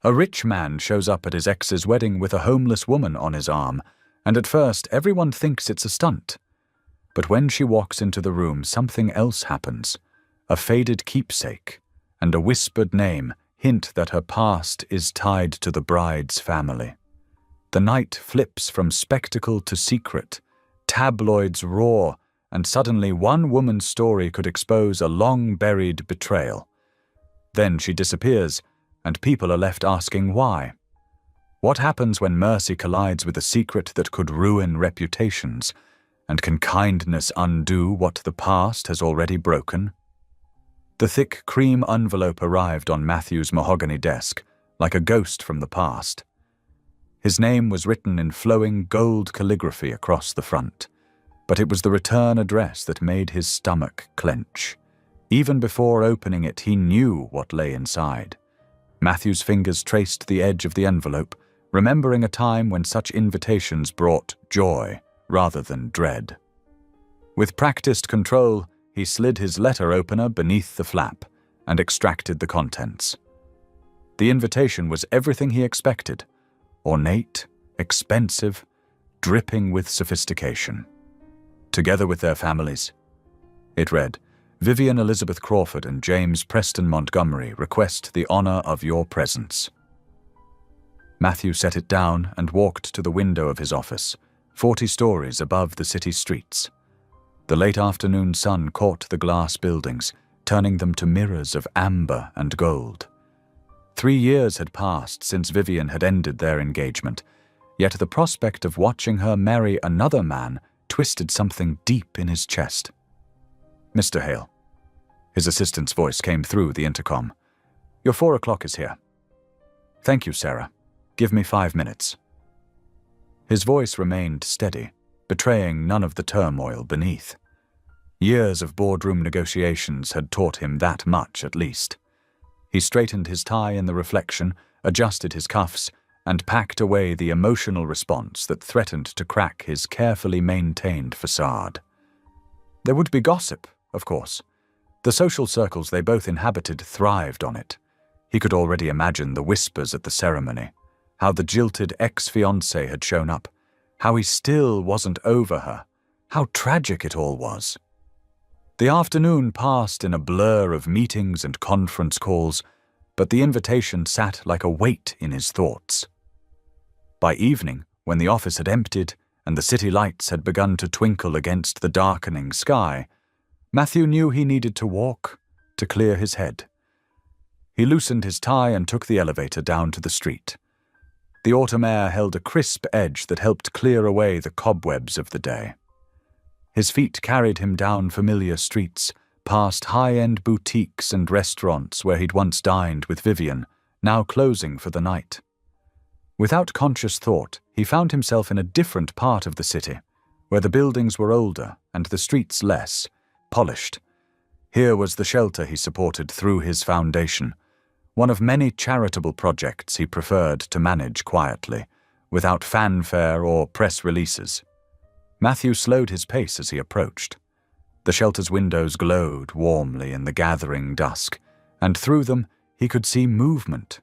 A rich man shows up at his ex's wedding with a homeless woman on his arm, and at first everyone thinks it's a stunt. But when she walks into the room, something else happens. A faded keepsake and a whispered name hint that her past is tied to the bride's family. The night flips from spectacle to secret. Tabloids roar, and suddenly one woman's story could expose a long-buried betrayal. Then she disappears, and people are left asking why. What happens when mercy collides with a secret that could ruin reputations? And can kindness undo what the past has already broken? The thick cream envelope arrived on Matthew's mahogany desk, like a ghost from the past. His name was written in flowing gold calligraphy across the front, but it was the return address that made his stomach clench. Even before opening it, he knew what lay inside. Matthew's fingers traced the edge of the envelope, remembering a time when such invitations brought joy rather than dread. With practiced control, he slid his letter opener beneath the flap and extracted the contents. The invitation was everything he expected: ornate, expensive, dripping with sophistication. Together with their families. It read, "Vivian Elizabeth Crawford and James Preston Montgomery request the honor of your presence." Matthew set it down and walked to the window of his office, 40 stories above the city streets. The late afternoon sun caught the glass buildings, turning them to mirrors of amber and gold. 3 years had passed since Vivian had ended their engagement, yet the prospect of watching her marry another man twisted something deep in his chest. "Mr. Hale." His assistant's voice came through the intercom. "Your 4 o'clock is here." "Thank you, Sarah. Give me 5 minutes." His voice remained steady, betraying none of the turmoil beneath. Years of boardroom negotiations had taught him that much at least. He straightened his tie in the reflection, adjusted his cuffs, and packed away the emotional response that threatened to crack his carefully maintained facade. There would be gossip, of course. The social circles they both inhabited thrived on it. He could already imagine the whispers at the ceremony, how the jilted ex-fiancé had shown up, how he still wasn't over her, how tragic it all was. The afternoon passed in a blur of meetings and conference calls, but the invitation sat like a weight in his thoughts. By evening, when the office had emptied and the city lights had begun to twinkle against the darkening sky, Matthew knew he needed to walk to clear his head. He loosened his tie and took the elevator down to the street. The autumn air held a crisp edge that helped clear away the cobwebs of the day. His feet carried him down familiar streets, past high-end boutiques and restaurants where he'd once dined with Vivian, now closing for the night. Without conscious thought, he found himself in a different part of the city, where the buildings were older and the streets less, polished. Here was the shelter he supported through his foundation, one of many charitable projects he preferred to manage quietly, without fanfare or press releases. Matthew slowed his pace as he approached. The shelter's windows glowed warmly in the gathering dusk, and through them he could see movement,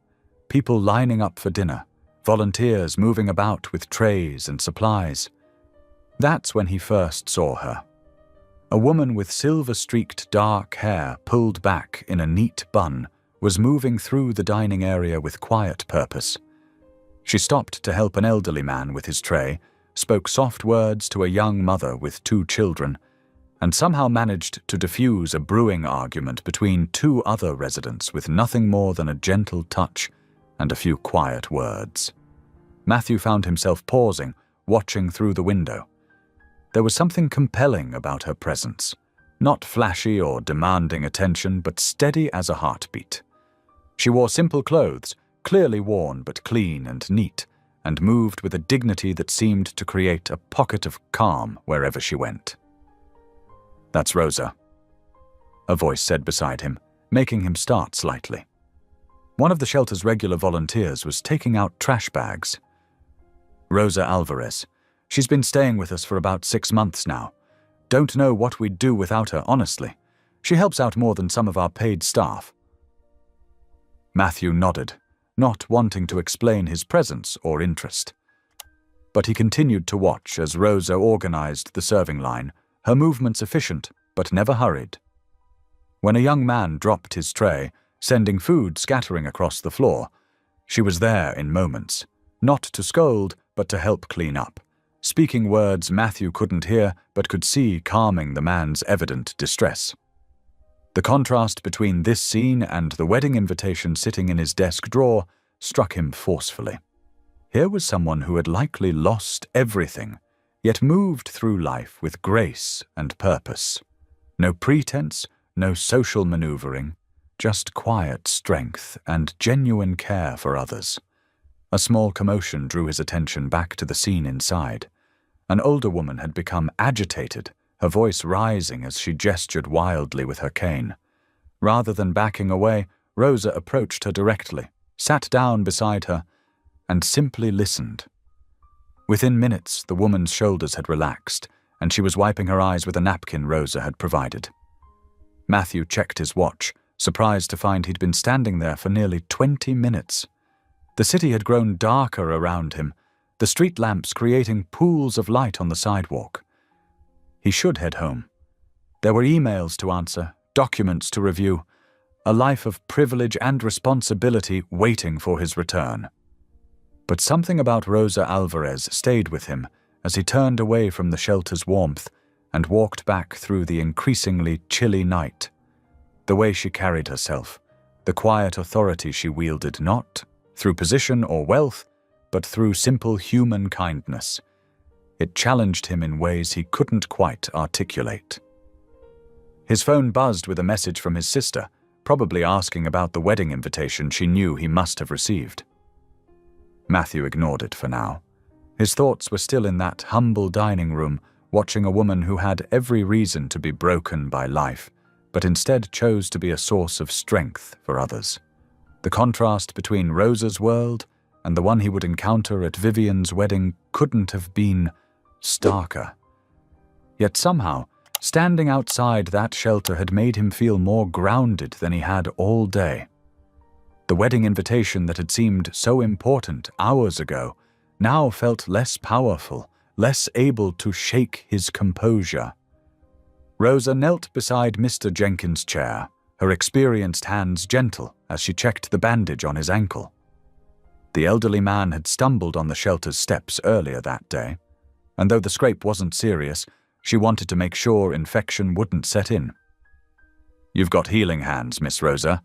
people lining up for dinner, volunteers moving about with trays and supplies. That's when he first saw her. A woman with silver-streaked dark hair pulled back in a neat bun was moving through the dining area with quiet purpose. She stopped to help an elderly man with his tray, spoke soft words to a young mother with 2 children, and somehow managed to diffuse a brewing argument between 2 other residents with nothing more than a gentle touch and a few quiet words. Matthew found himself pausing, watching through the window. There was something compelling about her presence, not flashy or demanding attention, but steady as a heartbeat. She wore simple clothes, clearly worn but clean and neat, and moved with a dignity that seemed to create a pocket of calm wherever she went. "That's Rosa," a voice said beside him, making him start slightly. One of the shelter's regular volunteers was taking out trash bags. "Rosa Alvarez. She's been staying with us for about 6 months now. Don't know what we'd do without her, honestly. She helps out more than some of our paid staff." Matthew nodded, not wanting to explain his presence or interest. But he continued to watch as Rosa organized the serving line, her movements efficient but never hurried. When a young man dropped his tray, sending food scattering across the floor, she was there in moments, not to scold but to help clean up, speaking words Matthew couldn't hear but could see calming the man's evident distress. The contrast between this scene and the wedding invitation sitting in his desk drawer struck him forcefully. Here was someone who had likely lost everything, yet moved through life with grace and purpose. No pretense, no social maneuvering, just quiet strength and genuine care for others. A small commotion drew his attention back to the scene inside. An older woman had become agitated, her voice rising as she gestured wildly with her cane. Rather than backing away, Rosa approached her directly, sat down beside her, and simply listened. Within minutes, the woman's shoulders had relaxed, and she was wiping her eyes with a napkin Rosa had provided. Matthew checked his watch, surprised to find he'd been standing there for nearly 20 minutes. The city had grown darker around him, the street lamps creating pools of light on the sidewalk. He should head home. There were emails to answer, documents to review, a life of privilege and responsibility waiting for his return. But something about Rosa Alvarez stayed with him as he turned away from the shelter's warmth and walked back through the increasingly chilly night. The way she carried herself, the quiet authority she wielded not through position or wealth, but through simple human kindness. It challenged him in ways he couldn't quite articulate. His phone buzzed with a message from his sister, probably asking about the wedding invitation she knew he must have received. Matthew ignored it for now. His thoughts were still in that humble dining room, watching a woman who had every reason to be broken by life, but instead chose to be a source of strength for others. The contrast between Rosa's world and the one he would encounter at Vivian's wedding couldn't have been starker. Yet somehow, standing outside that shelter had made him feel more grounded than he had all day. The wedding invitation that had seemed so important hours ago now felt less powerful, less able to shake his composure. Rosa knelt beside Mr. Jenkins' chair, her experienced hands gentle as she checked the bandage on his ankle. The elderly man had stumbled on the shelter's steps earlier that day, and though the scrape wasn't serious, she wanted to make sure infection wouldn't set in. "You've got healing hands, Miss Rosa,"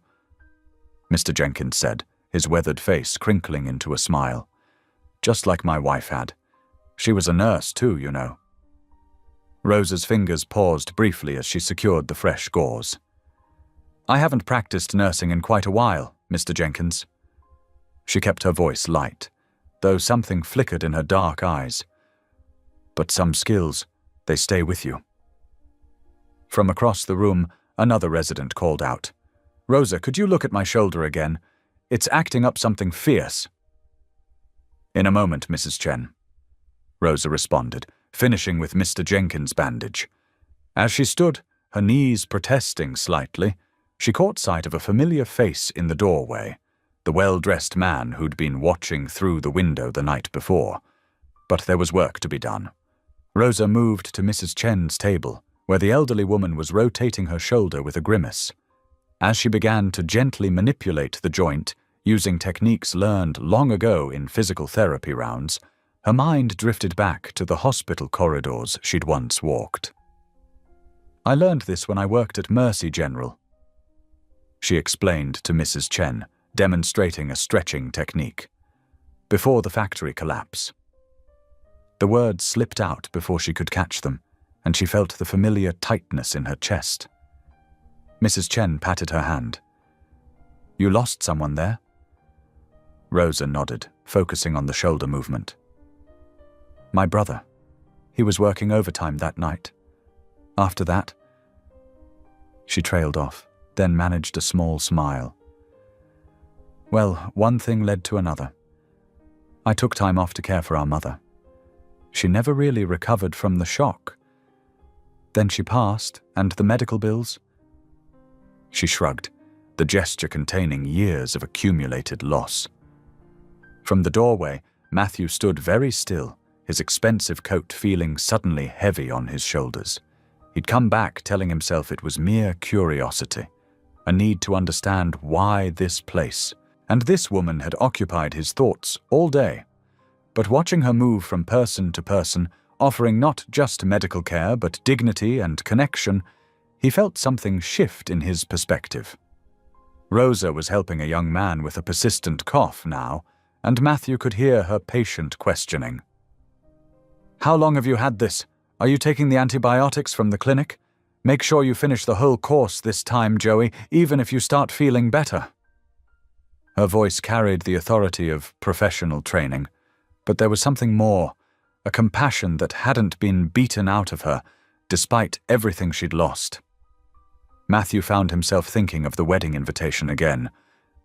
Mr. Jenkins said, his weathered face crinkling into a smile. "Just like my wife had. She was a nurse too, you know." Rosa's fingers paused briefly as she secured the fresh gauze. "I haven't practiced nursing in quite a while, Mr. Jenkins." She kept her voice light, though something flickered in her dark eyes. "But some skills, they stay with you." From across the room, another resident called out, "Rosa, could you look at my shoulder again? It's acting up something fierce." "In a moment, Mrs. Chen," Rosa responded, finishing with Mr. Jenkins' bandage. As she stood, her knees protesting slightly, she caught sight of a familiar face in the doorway, the well-dressed man who'd been watching through the window the night before. But there was work to be done. Rosa moved to Mrs. Chen's table, where the elderly woman was rotating her shoulder with a grimace. As she began to gently manipulate the joint, using techniques learned long ago in physical therapy rounds, her mind drifted back to the hospital corridors she'd once walked. "I learned this when I worked at Mercy General," she explained to Mrs. Chen, demonstrating a stretching technique. "Before the factory collapse." The words slipped out before she could catch them, and she felt the familiar tightness in her chest. Mrs. Chen patted her hand. "You lost someone there?" Rosa nodded, focusing on the shoulder movement. "My brother. He was working overtime that night. After that..." She trailed off, then managed a small smile. "Well, one thing led to another. I took time off to care for our mother. She never really recovered from the shock. Then she passed, and the medical bills..." She shrugged, the gesture containing years of accumulated loss. From the doorway, Matthew stood very still, his expensive coat feeling suddenly heavy on his shoulders. He'd come back telling himself it was mere curiosity, a need to understand why this place, and this woman had occupied his thoughts all day. But watching her move from person to person, offering not just medical care but dignity and connection, he felt something shift in his perspective. Rosa was helping a young man with a persistent cough now, and Matthew could hear her patient questioning. "How long have you had this? Are you taking the antibiotics from the clinic? Make sure you finish the whole course this time, Joey, even if you start feeling better." Her voice carried the authority of professional training, but there was something more, a compassion that hadn't been beaten out of her, despite everything she'd lost. Matthew found himself thinking of the wedding invitation again,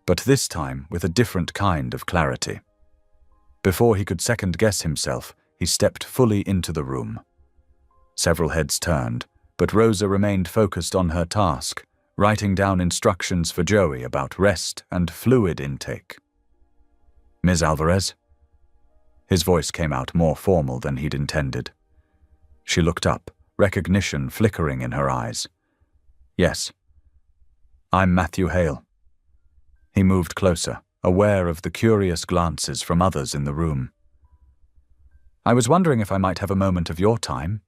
but this time with a different kind of clarity. Before he could second-guess himself, he stepped fully into the room. Several heads turned, but Rosa remained focused on her task, writing down instructions for Joey about rest and fluid intake. "Ms. Alvarez?" His voice came out more formal than he'd intended. She looked up, recognition flickering in her eyes. "Yes. I'm Matthew Hale." He moved closer, aware of the curious glances from others in the room. "I was wondering if I might have a moment of your time."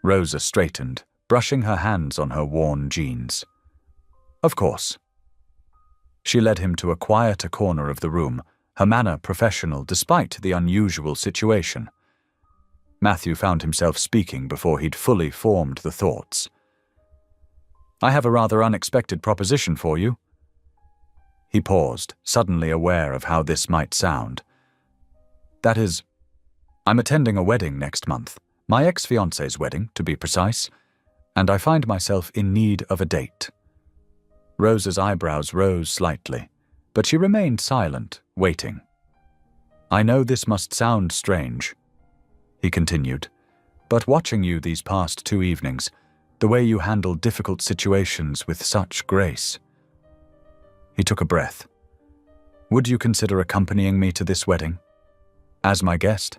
Rosa straightened, brushing her hands on her worn jeans. "Of course." She led him to a quieter corner of the room, her manner professional despite the unusual situation. Matthew found himself speaking before he'd fully formed the thoughts. "I have a rather unexpected proposition for you." He paused, suddenly aware of how this might sound. "That is, I'm attending a wedding next month, my ex-fiancée's wedding, to be precise, and I find myself in need of a date." Rosa's eyebrows rose slightly, but she remained silent, waiting. "I know this must sound strange," he continued, "but watching you these past 2 evenings, the way you handle difficult situations with such grace." He took a breath. "Would you consider accompanying me to this wedding? As my guest?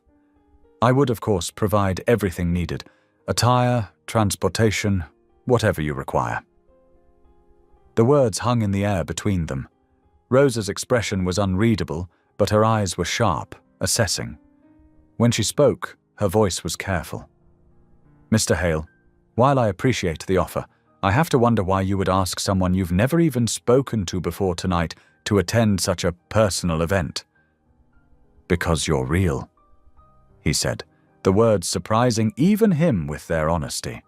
I would, of course, provide everything needed, attire, transportation, whatever you require." The words hung in the air between them. Rosa's expression was unreadable, but her eyes were sharp, assessing. When she spoke, her voice was careful. "Mr. Hale, while I appreciate the offer, I have to wonder why you would ask someone you've never even spoken to before tonight to attend such a personal event." "Because you're real," he said, the words surprising even him with their honesty.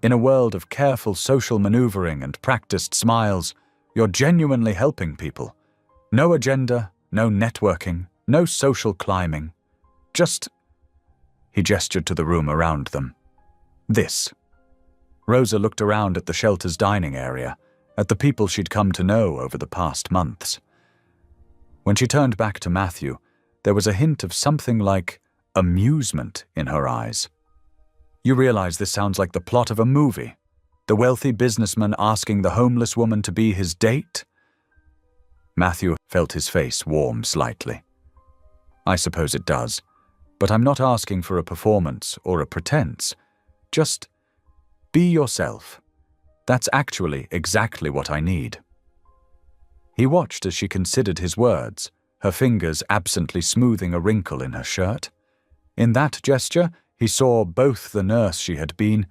"In a world of careful social maneuvering and practiced smiles, you're genuinely helping people. No agenda, no networking, no social climbing. Just—" He gestured to the room around them. "This." Rosa looked around at the shelter's dining area, at the people she'd come to know over the past months. When she turned back to Matthew, there was a hint of something like amusement in her eyes. "You realize this sounds like the plot of a movie? The wealthy businessman asking the homeless woman to be his date?" Matthew felt his face warm slightly. "I suppose it does, but I'm not asking for a performance or a pretense. Just be yourself. That's actually exactly what I need." He watched as she considered his words, her fingers absently smoothing a wrinkle in her shirt. In that gesture, he saw both the nurse she had been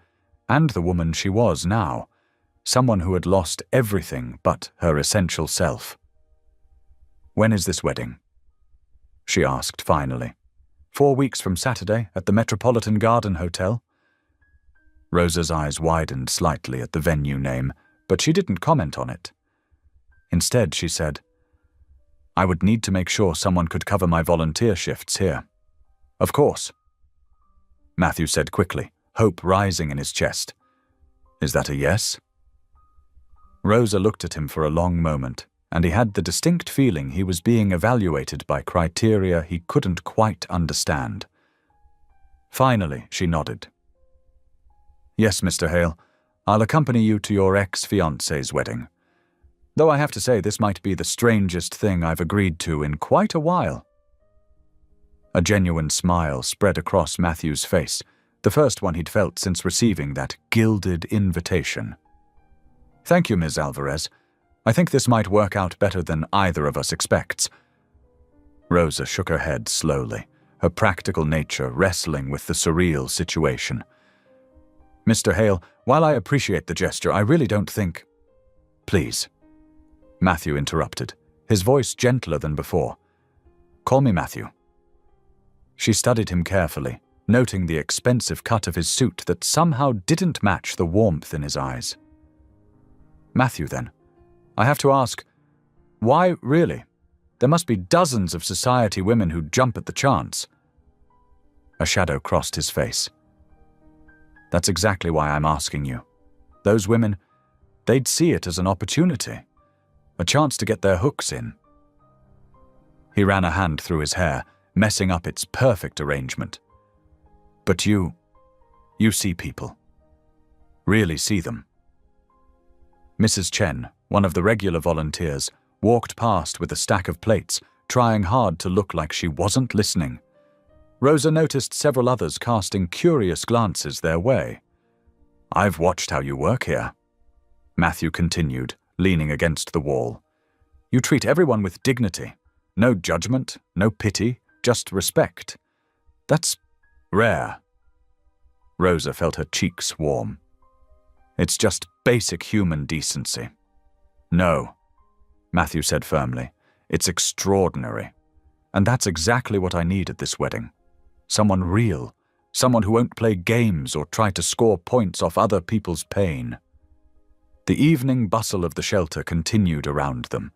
and the woman she was now, someone who had lost everything but her essential self. "When is this wedding?" she asked finally. 4 weeks from Saturday at the Metropolitan Garden Hotel." Rosa's eyes widened slightly at the venue name, but she didn't comment on it. Instead, she said, "I would need to make sure someone could cover my volunteer shifts here." "Of course," Matthew said quickly, hope rising in his chest. "Is that a yes?" Rosa looked at him for a long moment, and he had the distinct feeling he was being evaluated by criteria he couldn't quite understand. Finally, she nodded. "Yes, Mr. Hale, I'll accompany you to your ex-fiancée's wedding. Though I have to say this might be the strangest thing I've agreed to in quite a while." A genuine smile spread across Matthew's face, the first one he'd felt since receiving that gilded invitation. "Thank you, Ms. Alvarez. I think this might work out better than either of us expects." Rosa shook her head slowly, her practical nature wrestling with the surreal situation. "Mr. Hale, while I appreciate the gesture, I really don't think—" "Please," Matthew interrupted, his voice gentler than before. "Call me Matthew." She studied him carefully, noting the expensive cut of his suit that somehow didn't match the warmth in his eyes. "Matthew, then. I have to ask, why really? There must be dozens of society women who jump at the chance." A shadow crossed his face. "That's exactly why I'm asking you. Those women, they'd see it as an opportunity, a chance to get their hooks in." He ran a hand through his hair, messing up its perfect arrangement. "But you see people. Really see them." Mrs. Chen, one of the regular volunteers, walked past with a stack of plates, trying hard to look like she wasn't listening. Rosa noticed several others casting curious glances their way. "I've watched how you work here," Matthew continued, leaning against the wall. "You treat everyone with dignity. No judgment, no pity, just respect. That's rare." Rosa felt her cheeks warm. "It's just basic human decency." "No," Matthew said firmly. "It's extraordinary. And that's exactly what I need at this wedding. Someone real. Someone who won't play games or try to score points off other people's pain." The evening bustle of the shelter continued around them.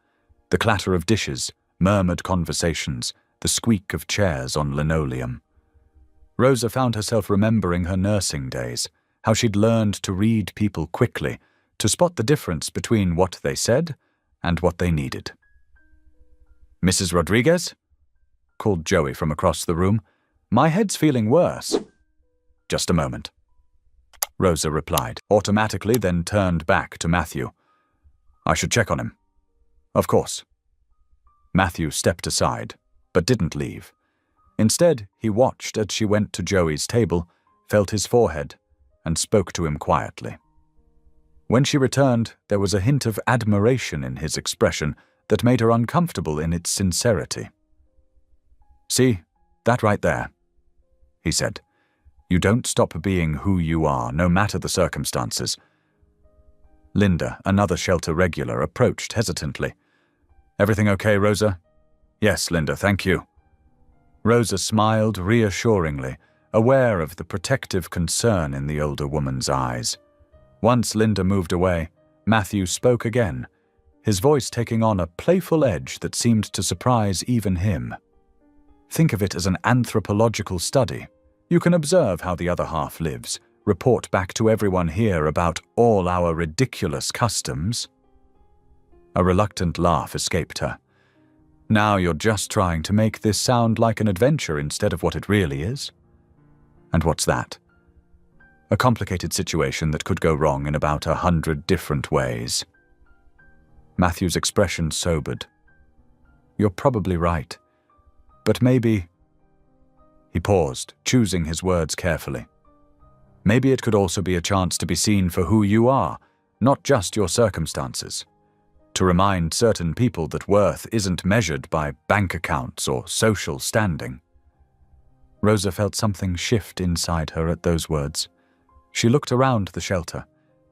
The clatter of dishes, murmured conversations, the squeak of chairs on linoleum. Rosa found herself remembering her nursing days, how she'd learned to read people quickly, to spot the difference between what they said and what they needed. "Mrs. Rodriguez?" called Joey from across the room. "My head's feeling worse." "Just a moment," Rosa replied, automatically, then turned back to Matthew. "I should check on him." "Of course." Matthew stepped aside, but didn't leave. Instead, he watched as she went to Joey's table, felt his forehead, and spoke to him quietly. When she returned, there was a hint of admiration in his expression that made her uncomfortable in its sincerity. "See, that right there," he said. "You don't stop being who you are, no matter the circumstances." Linda, another shelter regular, approached hesitantly. "Everything okay, Rosa?" "Yes, Linda, thank you." Rosa smiled reassuringly, aware of the protective concern in the older woman's eyes. Once Linda moved away, Matthew spoke again, his voice taking on a playful edge that seemed to surprise even him. "Think of it as an anthropological study. You can observe how the other half lives, report back to everyone here about all our ridiculous customs." A reluctant laugh escaped her. "Now you're just trying to make this sound like an adventure instead of what it really is?" "And what's that?" "A complicated situation that could go wrong in about 100 different ways." Matthew's expression sobered. "You're probably right. But maybe—" He paused, choosing his words carefully. "Maybe it could also be a chance to be seen for who you are, not just your circumstances. To remind certain people that worth isn't measured by bank accounts or social standing." Rosa felt something shift inside her at those words. She looked around the shelter,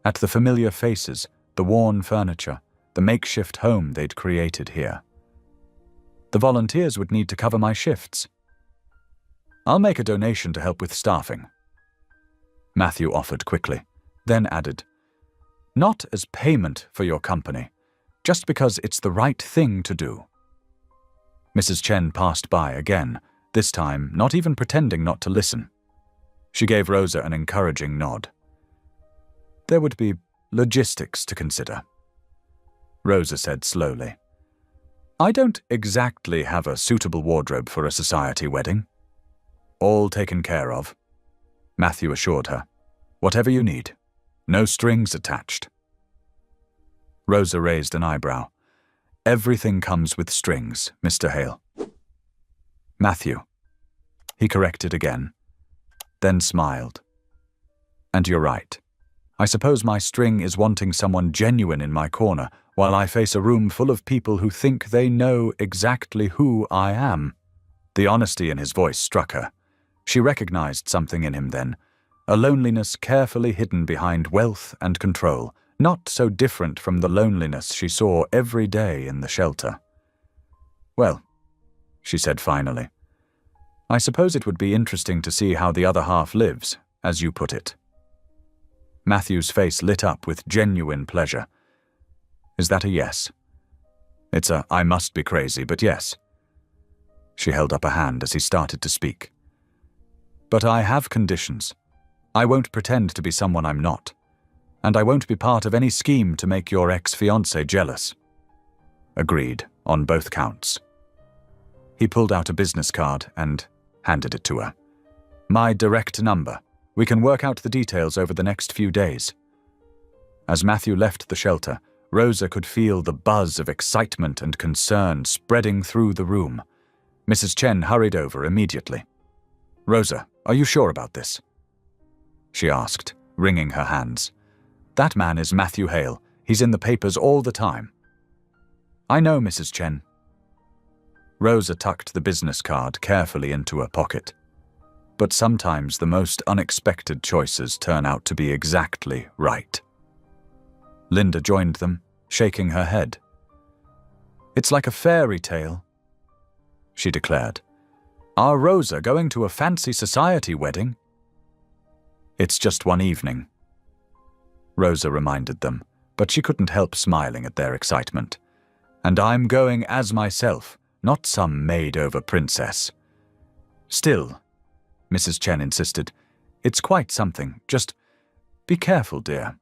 at the familiar faces, the worn furniture, the makeshift home they'd created here. "The volunteers would need to cover my shifts." "I'll make a donation to help with staffing," Matthew offered quickly, then added, "Not as payment for your company, just because it's the right thing to do." Mrs. Chen passed by again, this time not even pretending not to listen. She gave Rosa an encouraging nod. "There would be logistics to consider," Rosa said slowly. "I don't exactly have a suitable wardrobe for a society wedding." "All taken care of," Matthew assured her. "Whatever you need. No strings attached." Rosa raised an eyebrow. Everything comes with strings, Mr. Hale. Matthew. He corrected again, then smiled. And you're right. I suppose my string is wanting someone genuine in my corner, while I face a room full of people who think they know exactly who I am. The honesty in his voice struck her. She recognized something in him then, a loneliness carefully hidden behind wealth and control, not so different from the loneliness she saw every day in the shelter. Well, she said finally, I suppose it would be interesting to see how the other half lives, as you put it. Matthew's face lit up with genuine pleasure. Is that a yes? It's a I must be crazy, but yes. She held up a hand as he started to speak. But I have conditions. I won't pretend to be someone I'm not. And I won't be part of any scheme to make your ex-fiancé jealous. Agreed, on both counts. He pulled out a business card and handed it to her. My direct number. We can work out the details over the next few days. As Matthew left the shelter, Rosa could feel the buzz of excitement and concern spreading through the room. Mrs. Chen hurried over immediately. Rosa, are you sure about this? She asked, wringing her hands. That man is Matthew Hale. He's in the papers all the time. I know, Mrs. Chen. Rosa tucked the business card carefully into her pocket. But sometimes the most unexpected choices turn out to be exactly right. Linda joined them, shaking her head. It's like a fairy tale, she declared. Are Rosa going to a fancy society wedding? It's just one evening, Rosa reminded them, but she couldn't help smiling at their excitement. And I'm going as myself, not some made-over princess. Still, Mrs. Chen insisted, it's quite something. Just be careful, dear.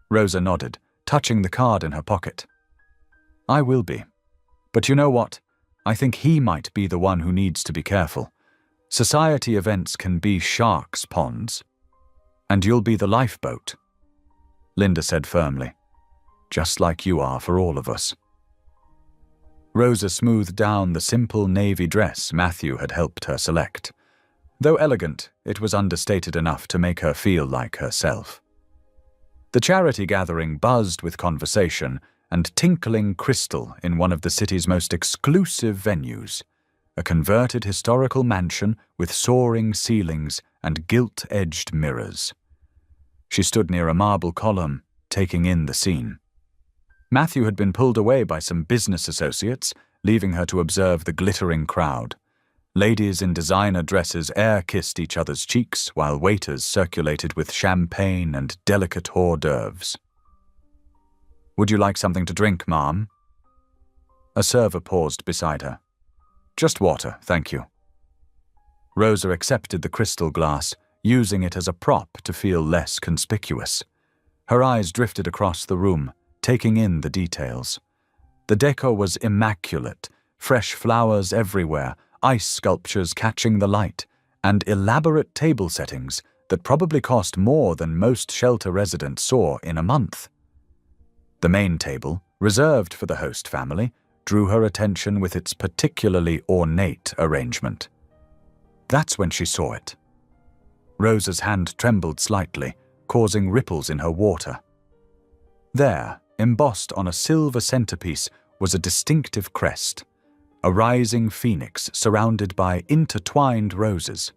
Rosa nodded, touching the card in her pocket. I will be. But you know what? I think he might be the one who needs to be careful. Society events can be sharks' ponds. And you'll be the lifeboat, Linda said firmly. Just like you are for all of us. Rosa smoothed down the simple navy dress Matthew had helped her select. Though elegant, it was understated enough to make her feel like herself. The charity gathering buzzed with conversation and tinkling crystal in one of the city's most exclusive venues, a converted historical mansion with soaring ceilings and gilt-edged mirrors. She stood near a marble column, taking in the scene. Matthew had been pulled away by some business associates, leaving her to observe the glittering crowd. Ladies in designer dresses air-kissed each other's cheeks, while waiters circulated with champagne and delicate hors d'oeuvres. Would you like something to drink, ma'am? A server paused beside her. Just water, thank you. Rosa accepted the crystal glass, using it as a prop to feel less conspicuous. Her eyes drifted across the room, taking in the details. The decor was immaculate, fresh flowers everywhere, ice sculptures catching the light, and elaborate table settings that probably cost more than most shelter residents saw in a month. The main table, reserved for the host family, drew her attention with its particularly ornate arrangement. That's when she saw it. Rosa's hand trembled slightly, causing ripples in her water. There, embossed on a silver centerpiece, was a distinctive crest, a rising phoenix surrounded by intertwined roses.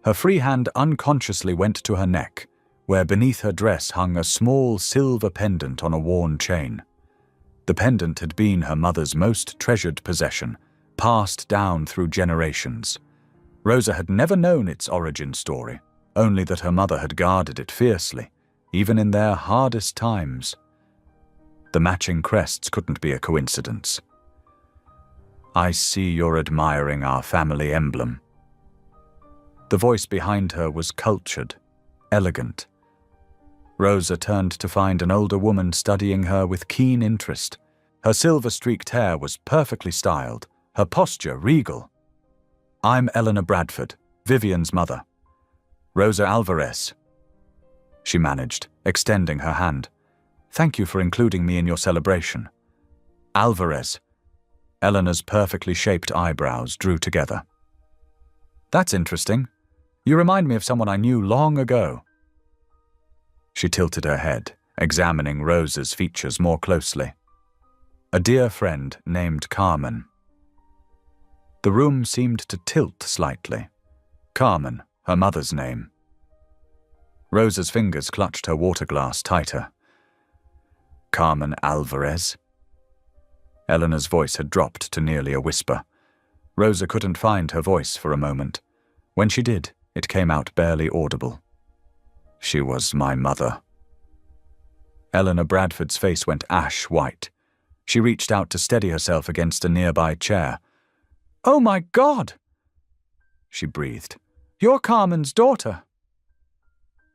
Her free hand unconsciously went to her neck, where beneath her dress hung a small silver pendant on a worn chain. The pendant had been her mother's most treasured possession, passed down through generations. Rosa had never known its origin story, only that her mother had guarded it fiercely, even in their hardest times. The matching crests couldn't be a coincidence. I see you're admiring our family emblem. The voice behind her was cultured, elegant. Rosa turned to find an older woman studying her with keen interest. Her silver-streaked hair was perfectly styled, her posture regal. I'm Eleanor Bradford, Vivian's mother. Rosa Alvarez, she managed, extending her hand. Thank you for including me in your celebration. Alvarez. Eleanor's perfectly shaped eyebrows drew together. That's interesting. You remind me of someone I knew long ago. She tilted her head, examining Rosa's features more closely. A dear friend named Carmen. The room seemed to tilt slightly. Carmen, her mother's name. Rosa's fingers clutched her water glass tighter. Carmen Alvarez? Eleanor's voice had dropped to nearly a whisper. Rosa couldn't find her voice for a moment. When she did, it came out barely audible. She was my mother. Eleanor Bradford's face went ash white. She reached out to steady herself against a nearby chair. "Oh my God!" she breathed. "You're Carmen's daughter."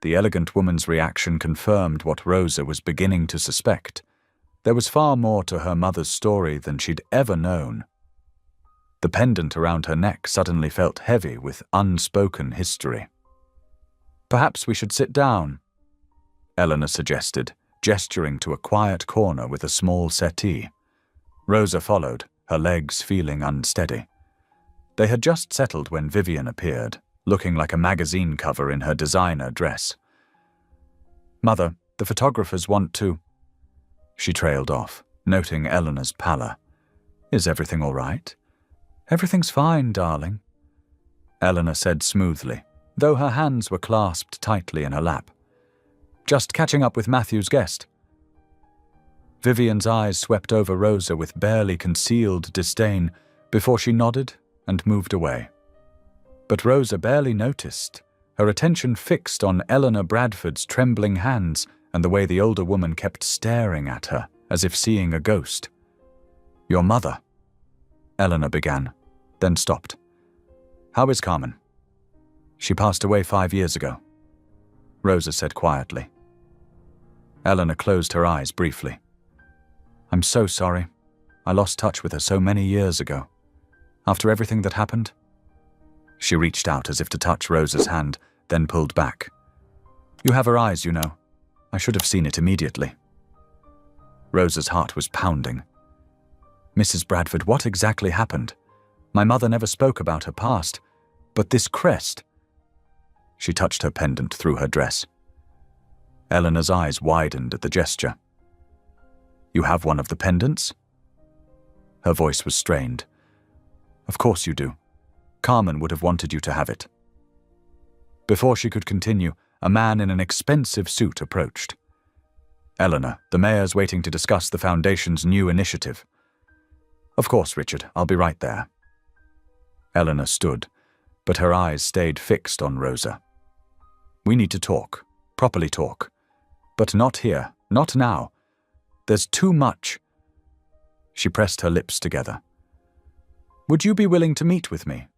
The elegant woman's reaction confirmed what Rosa was beginning to suspect. There was far more to her mother's story than she'd ever known. The pendant around her neck suddenly felt heavy with unspoken history. "Perhaps we should sit down," Eleanor suggested, gesturing to a quiet corner with a small settee. Rosa followed, her legs feeling unsteady. They had just settled when Vivian appeared, looking like a magazine cover in her designer dress. "Mother, the photographers want to—" She trailed off, noting Eleanor's pallor. "Is everything all right?" "Everything's fine, darling," Eleanor said smoothly, though her hands were clasped tightly in her lap. "Just catching up with Matthew's guest." Vivian's eyes swept over Rosa with barely concealed disdain before she nodded and moved away. But Rosa barely noticed, her attention fixed on Eleanor Bradford's trembling hands and the way the older woman kept staring at her, as if seeing a ghost. "Your mother," Eleanor began, then stopped. "How is Carmen?" "She passed away 5 years ago," Rosa said quietly. Eleanor closed her eyes briefly. "I'm so sorry. I lost touch with her so many years ago. After everything that happened." She reached out as if to touch Rosa's hand, then pulled back. "You have her eyes, you know. I should have seen it immediately." Rosa's heart was pounding. "Mrs. Bradford, what exactly happened? My mother never spoke about her past, but this crest—" She touched her pendant through her dress. Eleanor's eyes widened at the gesture. "You have one of the pendants?" Her voice was strained. "Of course you do. Carmen would have wanted you to have it." Before she could continue, a man in an expensive suit approached. "Eleanor, the mayor's waiting to discuss the foundation's new initiative." "Of course, Richard, I'll be right there." Eleanor stood, but her eyes stayed fixed on Rosa. "We need to talk, properly talk. But not here, not now. There's too much." She pressed her lips together. "Would you be willing to meet with me?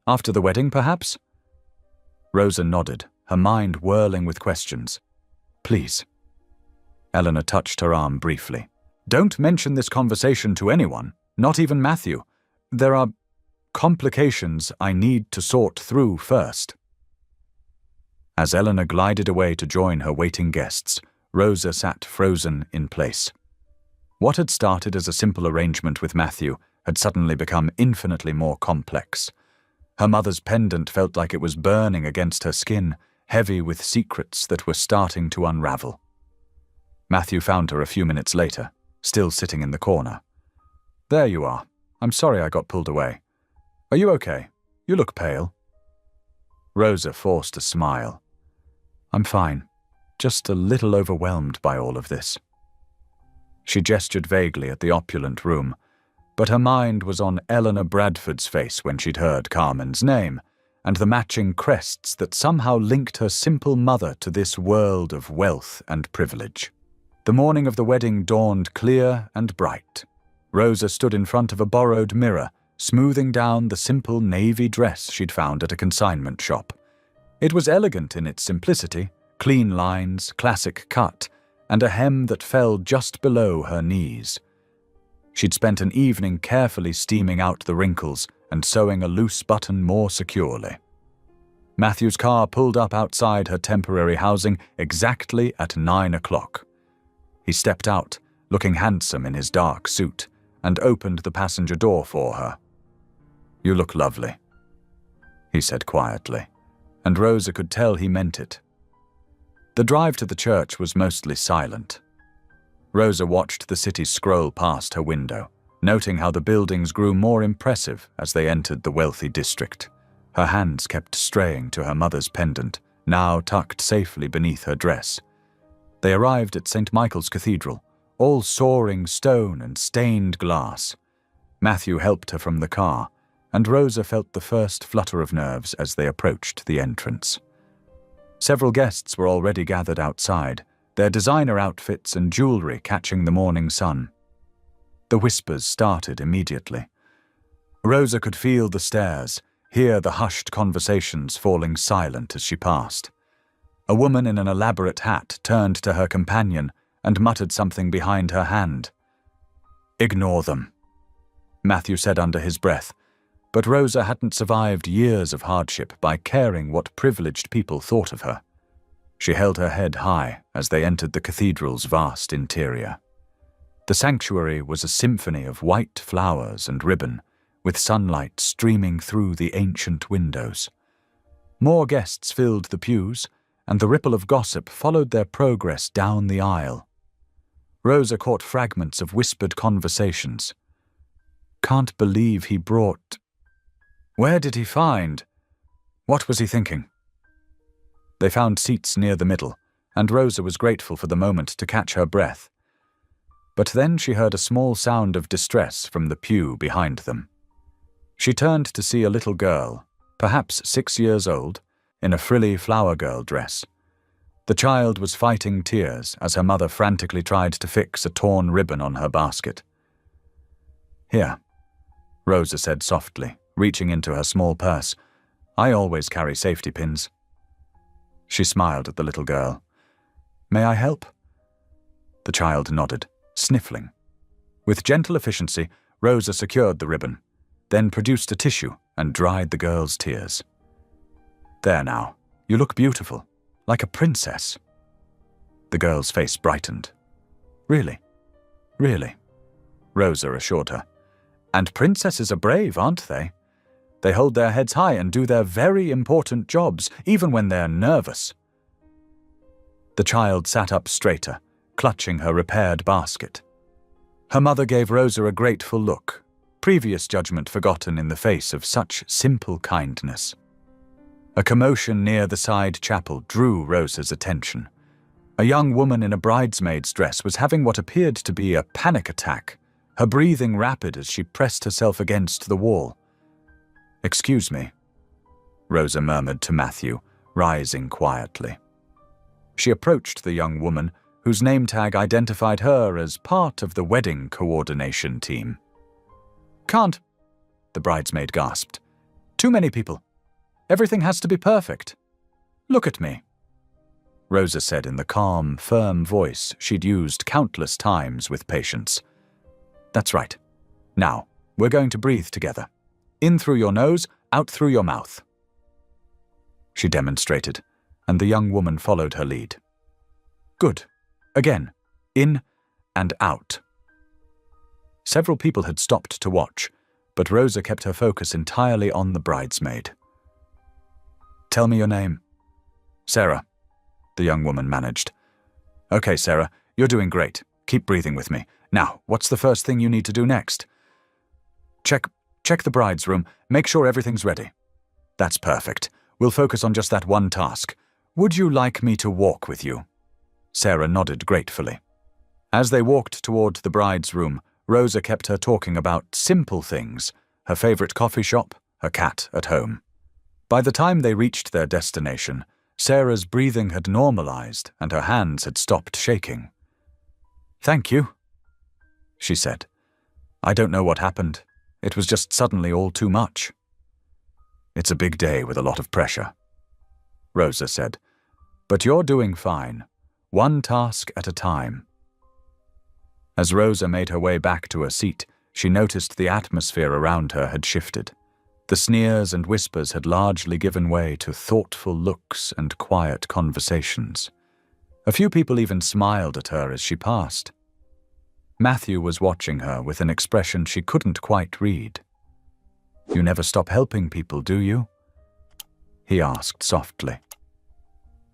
After the wedding, perhaps?" Rosa nodded, her mind whirling with questions. "Please." Eleanor touched her arm briefly. "Don't mention this conversation to anyone, not even Matthew. There are complications I need to sort through first." As Eleanor glided away to join her waiting guests, Rosa sat frozen in place. What had started as a simple arrangement with Matthew had suddenly become infinitely more complex. Her mother's pendant felt like it was burning against her skin, heavy with secrets that were starting to unravel. Matthew found her a few minutes later, still sitting in the corner. "There you are. I'm sorry I got pulled away. Are you okay? You look pale." Rosa forced a smile. "I'm fine. Just a little overwhelmed by all of this." She gestured vaguely at the opulent room, but her mind was on Eleanor Bradford's face when she'd heard Carmen's name, and the matching crests that somehow linked her simple mother to this world of wealth and privilege. The morning of the wedding dawned clear and bright. Rosa stood in front of a borrowed mirror, smoothing down the simple navy dress she'd found at a consignment shop. It was elegant in its simplicity, clean lines, classic cut, and a hem that fell just below her knees. She'd spent an evening carefully steaming out the wrinkles and sewing a loose button more securely. Matthew's car pulled up outside her temporary housing exactly at 9 o'clock. He stepped out, looking handsome in his dark suit, and opened the passenger door for her. "You look lovely," he said quietly, and Rosa could tell he meant it. The drive to the church was mostly silent. Rosa watched the city scroll past her window, noting how the buildings grew more impressive as they entered the wealthy district. Her hands kept straying to her mother's pendant, now tucked safely beneath her dress. They arrived at St. Michael's Cathedral, all soaring stone and stained glass. Matthew helped her from the car, and Rosa felt the first flutter of nerves as they approached the entrance. Several guests were already gathered outside, their designer outfits and jewelry catching the morning sun. The whispers started immediately. Rosa could feel the stares, hear the hushed conversations falling silent as she passed. A woman in an elaborate hat turned to her companion and muttered something behind her hand. "Ignore them," Matthew said under his breath, but Rosa hadn't survived years of hardship by caring what privileged people thought of her. She held her head high as they entered the cathedral's vast interior. The sanctuary was a symphony of white flowers and ribbon, with sunlight streaming through the ancient windows. More guests filled the pews, and the ripple of gossip followed their progress down the aisle. Rosa caught fragments of whispered conversations. "Can't believe he brought... Where did he find... What was he thinking?" They found seats near the middle, and Rosa was grateful for the moment to catch her breath. But then she heard a small sound of distress from the pew behind them. She turned to see a little girl, perhaps 6 years old, in a frilly flower girl dress. The child was fighting tears as her mother frantically tried to fix a torn ribbon on her basket. "Here," Rosa said softly, reaching into her small purse. "I always carry safety pins." She smiled at the little girl. "May I help?" The child nodded, sniffling. With gentle efficiency, Rosa secured the ribbon, then produced a tissue and dried the girl's tears. "There now, you look beautiful, like a princess." The girl's face brightened. "Really? Really?" Rosa assured her. "And princesses are brave, aren't they? They hold their heads high and do their very important jobs, even when they're nervous." The child sat up straighter, clutching her repaired basket. Her mother gave Rosa a grateful look, previous judgment forgotten in the face of such simple kindness. A commotion near the side chapel drew Rosa's attention. A young woman in a bridesmaid's dress was having what appeared to be a panic attack, her breathing rapid as she pressed herself against the wall. "Excuse me," Rosa murmured to Matthew, rising quietly. She approached the young woman, whose name tag identified her as part of the wedding coordination team. "Can't," the bridesmaid gasped. "Too many people. Everything has to be perfect. Look at me," Rosa said in the calm, firm voice she'd used countless times with patience. "That's right. Now, we're going to breathe together. In through your nose, out through your mouth." She demonstrated, and the young woman followed her lead. "Good. Again. In and out." Several people had stopped to watch, but Rosa kept her focus entirely on the bridesmaid. "Tell me your name." "Sarah," the young woman managed. "Okay, Sarah, you're doing great. Keep breathing with me. Now, what's the first thing you need to do next?" Check the bride's room. Make sure everything's ready." "That's perfect. We'll focus on just that one task. Would you like me to walk with you?" Sarah nodded gratefully. As they walked toward the bride's room, Rosa kept her talking about simple things, her favorite coffee shop, her cat at home. By the time they reached their destination, Sarah's breathing had normalized and her hands had stopped shaking. "Thank you," she said. "I don't know what happened. It was just suddenly all too much." "It's a big day with a lot of pressure," Rosa said. "But you're doing fine. One task at a time." As Rosa made her way back to her seat, she noticed the atmosphere around her had shifted. The sneers and whispers had largely given way to thoughtful looks and quiet conversations. A few people even smiled at her as she passed. Matthew was watching her with an expression she couldn't quite read. "You never stop helping people, do you?" he asked softly.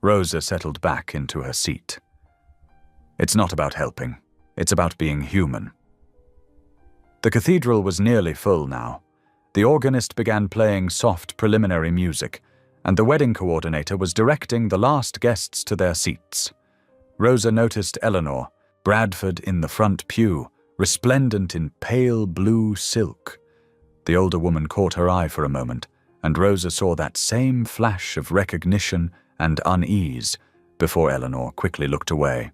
Rosa settled back into her seat. "It's not about helping. It's about being human." The cathedral was nearly full now. The organist began playing soft preliminary music, and the wedding coordinator was directing the last guests to their seats. Rosa noticed Eleanor, Bradford in the front pew, resplendent in pale blue silk. The older woman caught her eye for a moment, and Rosa saw that same flash of recognition and unease before Eleanor quickly looked away.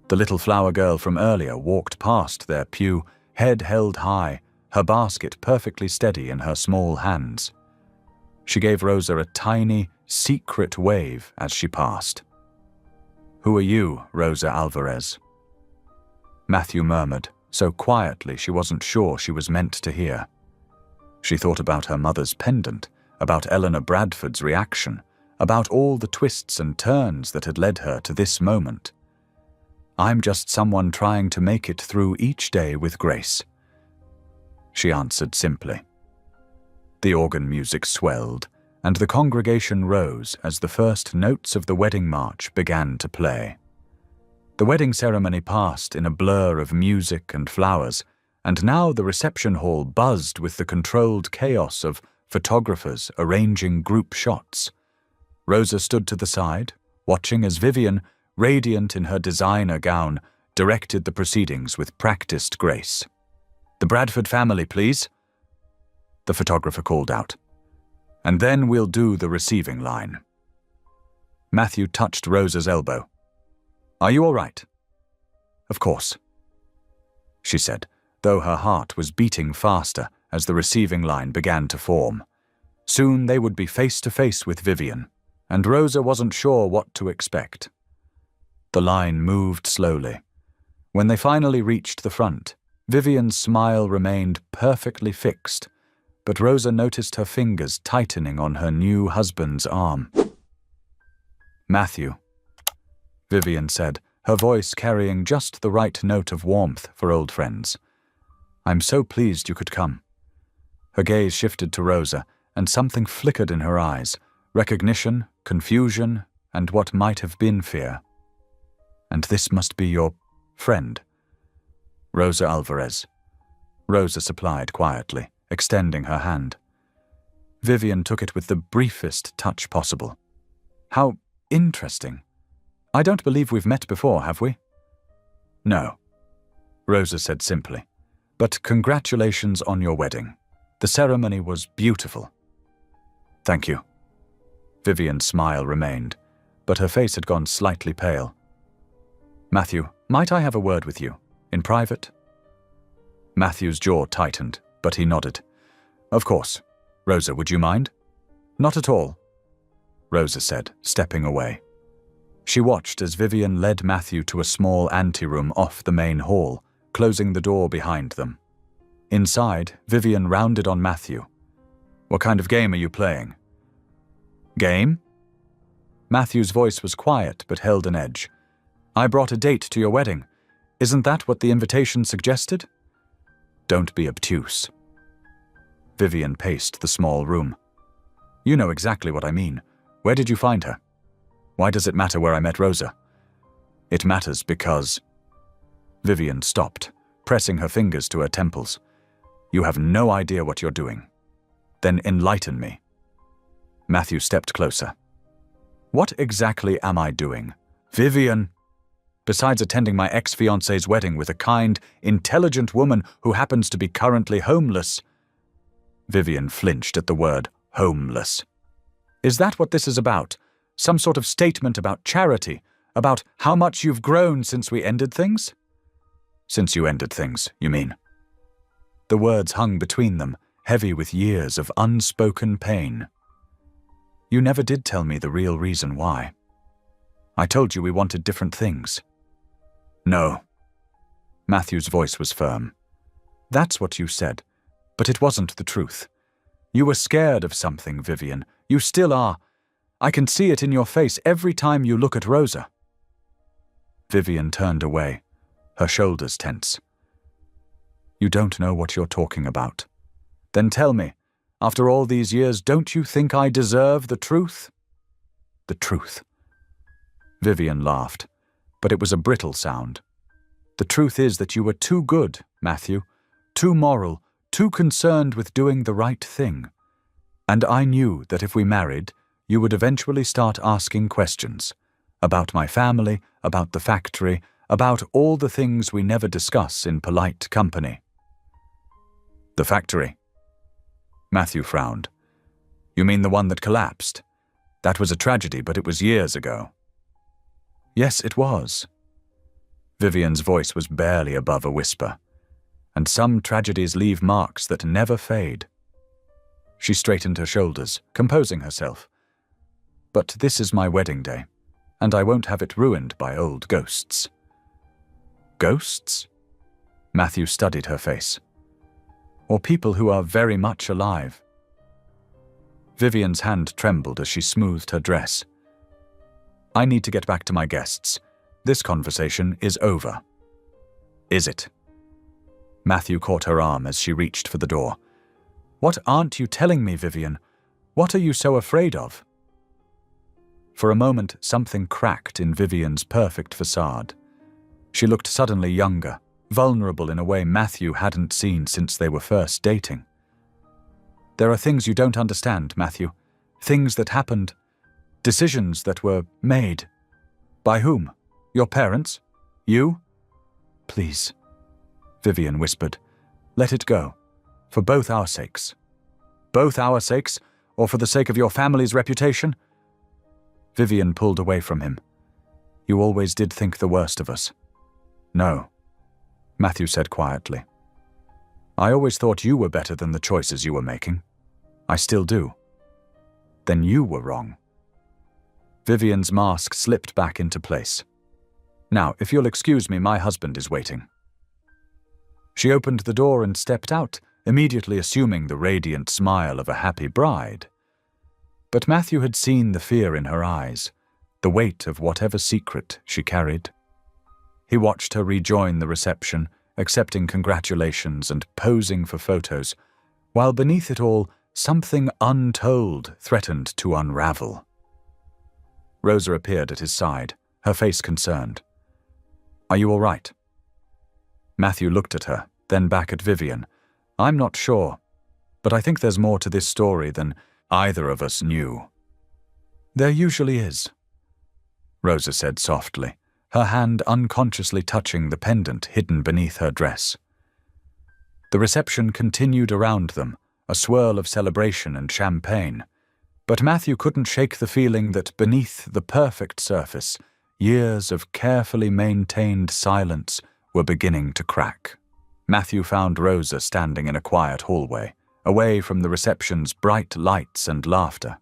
The little flower girl from earlier walked past their pew, head held high, her basket perfectly steady in her small hands. She gave Rosa a tiny, secret wave as she passed. "Who are you, Rosa Alvarez?" Matthew murmured, so quietly she wasn't sure she was meant to hear. She thought about her mother's pendant, about Eleanor Bradford's reaction, about all the twists and turns that had led her to this moment. "I'm just someone trying to make it through each day with grace," she answered simply. The organ music swelled, and the congregation rose as the first notes of the wedding march began to play. The wedding ceremony passed in a blur of music and flowers, and now the reception hall buzzed with the controlled chaos of photographers arranging group shots. Rosa stood to the side, watching as Vivian, radiant in her designer gown, directed the proceedings with practiced grace. "The Bradford family, please," the photographer called out. "And then we'll do the receiving line." Matthew touched Rosa's elbow. "Are you all right?" "Of course," she said, though her heart was beating faster as the receiving line began to form. Soon they would be face to face with Vivian, and Rosa wasn't sure what to expect. The line moved slowly. When they finally reached the front, Vivian's smile remained perfectly fixed, but Rosa noticed her fingers tightening on her new husband's arm. "Matthew," Vivian said, her voice carrying just the right note of warmth for old friends. "I'm so pleased you could come." Her gaze shifted to Rosa, and something flickered in her eyes, recognition, confusion, and what might have been fear. "And this must be your friend." "Rosa Alvarez," Rosa supplied quietly, extending her hand. Vivian took it with the briefest touch possible. "How interesting. I don't believe we've met before, have we?" "No," Rosa said simply. "But congratulations on your wedding. The ceremony was beautiful." "Thank you." Vivian's smile remained, but her face had gone slightly pale. "Matthew, might I have a word with you, in private?" Matthew's jaw tightened, but he nodded. "Of course. Rosa, would you mind?" "Not at all," Rosa said, stepping away. She watched as Vivian led Matthew to a small anteroom off the main hall, closing the door behind them. Inside, Vivian rounded on Matthew. "What kind of game are you playing?" "Game?" Matthew's voice was quiet but held an edge. "I brought a date to your wedding. Isn't that what the invitation suggested?" "Don't be obtuse." Vivian paced the small room. "You know exactly what I mean. Where did you find her? Why does it matter where I met Rosa?" "It matters because—" Vivian stopped, pressing her fingers to her temples. "You have no idea what you're doing. Then enlighten me." Matthew stepped closer. "What exactly am I doing, Vivian? Besides attending my ex-fiancé's wedding with a kind, intelligent woman who happens to be currently homeless." Vivian flinched at the word homeless. "Is that what this is about? Some sort of statement about charity? About how much you've grown since we ended things?" "Since you ended things, you mean?" The words hung between them, heavy with years of unspoken pain. "You never did tell me the real reason why. I told you we wanted different things." "No." Matthew's voice was firm. "That's what you said, but it wasn't the truth. You were scared of something, Vivian. You still are. I can see it in your face every time you look at Rosa." Vivian turned away, her shoulders tense. You don't know what you're talking about. Then tell me, after all these years, don't you think I deserve the truth? The truth. Vivian laughed, but it was a brittle sound. The truth is that you were too good, Matthew, too moral, too concerned with doing the right thing. And I knew that if we married, you would eventually start asking questions. About my family, about the factory, about all the things we never discuss in polite company. The factory. Matthew frowned. You mean the one that collapsed? That was a tragedy, but it was years ago. Yes, it was. Vivian's voice was barely above a whisper. And some tragedies leave marks that never fade. She straightened her shoulders, composing herself. But this is my wedding day, and I won't have it ruined by old ghosts. Ghosts? Matthew studied her face. Or people who are very much alive. Vivian's hand trembled as she smoothed her dress. I need to get back to my guests. This conversation is over. Is it? Matthew caught her arm as she reached for the door. What aren't you telling me, Vivian? What are you so afraid of? For a moment, something cracked in Vivian's perfect facade. She looked suddenly younger, vulnerable in a way Matthew hadn't seen since they were first dating. There are things you don't understand, Matthew. Things that happened. Decisions that were made. By whom? Your parents? You? Please, Vivian whispered. Let it go. For both our sakes. Both our sakes, or for the sake of your family's reputation? Vivian pulled away from him. You always did think the worst of us. No, Matthew said quietly. I always thought you were better than the choices you were making. I still do. Then you were wrong. Vivian's mask slipped back into place. Now, if you'll excuse me, my husband is waiting. She opened the door and stepped out, immediately assuming the radiant smile of a happy bride. But Matthew had seen the fear in her eyes, the weight of whatever secret she carried. He watched her rejoin the reception, accepting congratulations and posing for photos, while beneath it all, something untold threatened to unravel. Rosa appeared at his side, her face concerned. Are you all right? Matthew looked at her, then back at Vivian. I'm not sure, but I think there's more to this story than either of us knew. There usually is, Rosa said softly, her hand unconsciously touching the pendant hidden beneath her dress. The reception continued around them, a swirl of celebration and champagne, but Matthew couldn't shake the feeling that beneath the perfect surface, years of carefully maintained silence were beginning to crack. Matthew found Rosa standing in a quiet hallway, away from the reception's bright lights and laughter.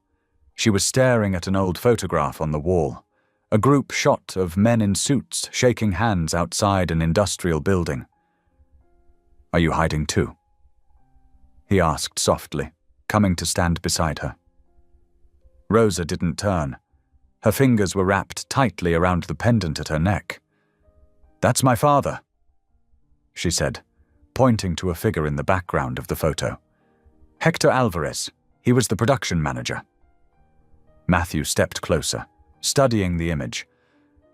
She was staring at an old photograph on the wall, a group shot of men in suits shaking hands outside an industrial building. Are you hiding too? He asked softly, coming to stand beside her. Rosa didn't turn. Her fingers were wrapped tightly around the pendant at her neck. That's my father, she said, pointing to a figure in the background of the photo. Hector Alvarez. He was the production manager. Matthew stepped closer, studying the image.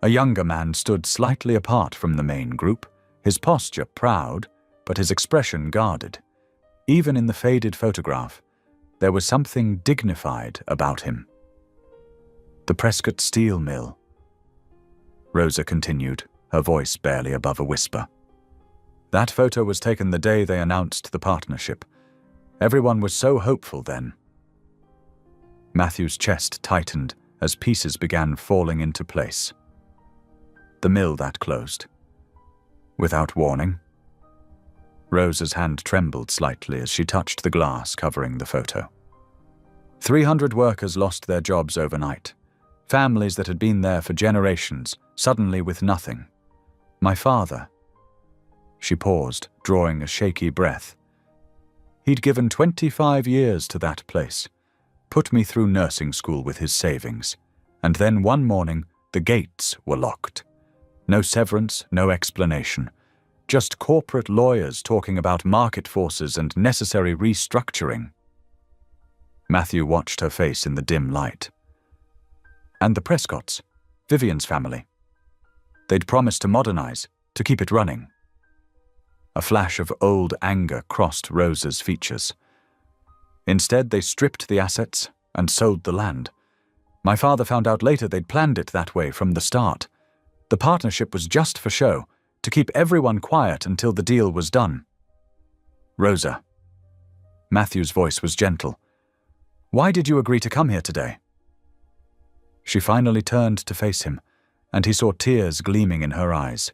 A younger man stood slightly apart from the main group, his posture proud, but his expression guarded. Even in the faded photograph, there was something dignified about him. The Prescott Steel Mill, Rosa continued, her voice barely above a whisper. That photo was taken the day they announced the partnership. Everyone was so hopeful then. Matthew's chest tightened as pieces began falling into place. The mill that closed. Without warning. Rosa's hand trembled slightly as she touched the glass covering the photo. 300 workers lost their jobs overnight. Families that had been there for generations, suddenly with nothing. My father. She paused, drawing a shaky breath. He'd given 25 years to that place, put me through nursing school with his savings, and then one morning the gates were locked. No severance, no explanation. Just corporate lawyers talking about market forces and necessary restructuring. Matthew watched her face in the dim light. And the Prescotts, Vivian's family. They'd promised to modernize, to keep it running. A flash of old anger crossed Rosa's features. Instead, they stripped the assets and sold the land. My father found out later they'd planned it that way from the start. The partnership was just for show, to keep everyone quiet until the deal was done. Rosa. Matthew's voice was gentle. Why did you agree to come here today? She finally turned to face him, and he saw tears gleaming in her eyes.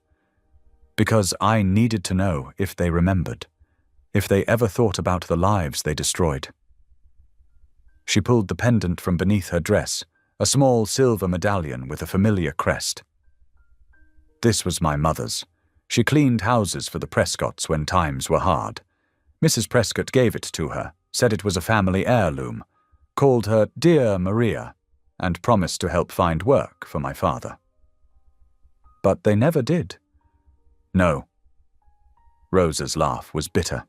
Because I needed to know if they remembered, if they ever thought about the lives they destroyed. She pulled the pendant from beneath her dress, a small silver medallion with a familiar crest. This was my mother's. She cleaned houses for the Prescotts when times were hard. Mrs. Prescott gave it to her, said it was a family heirloom, called her Dear Maria, and promised to help find work for my father. But they never did. No. Rosa's laugh was bitter.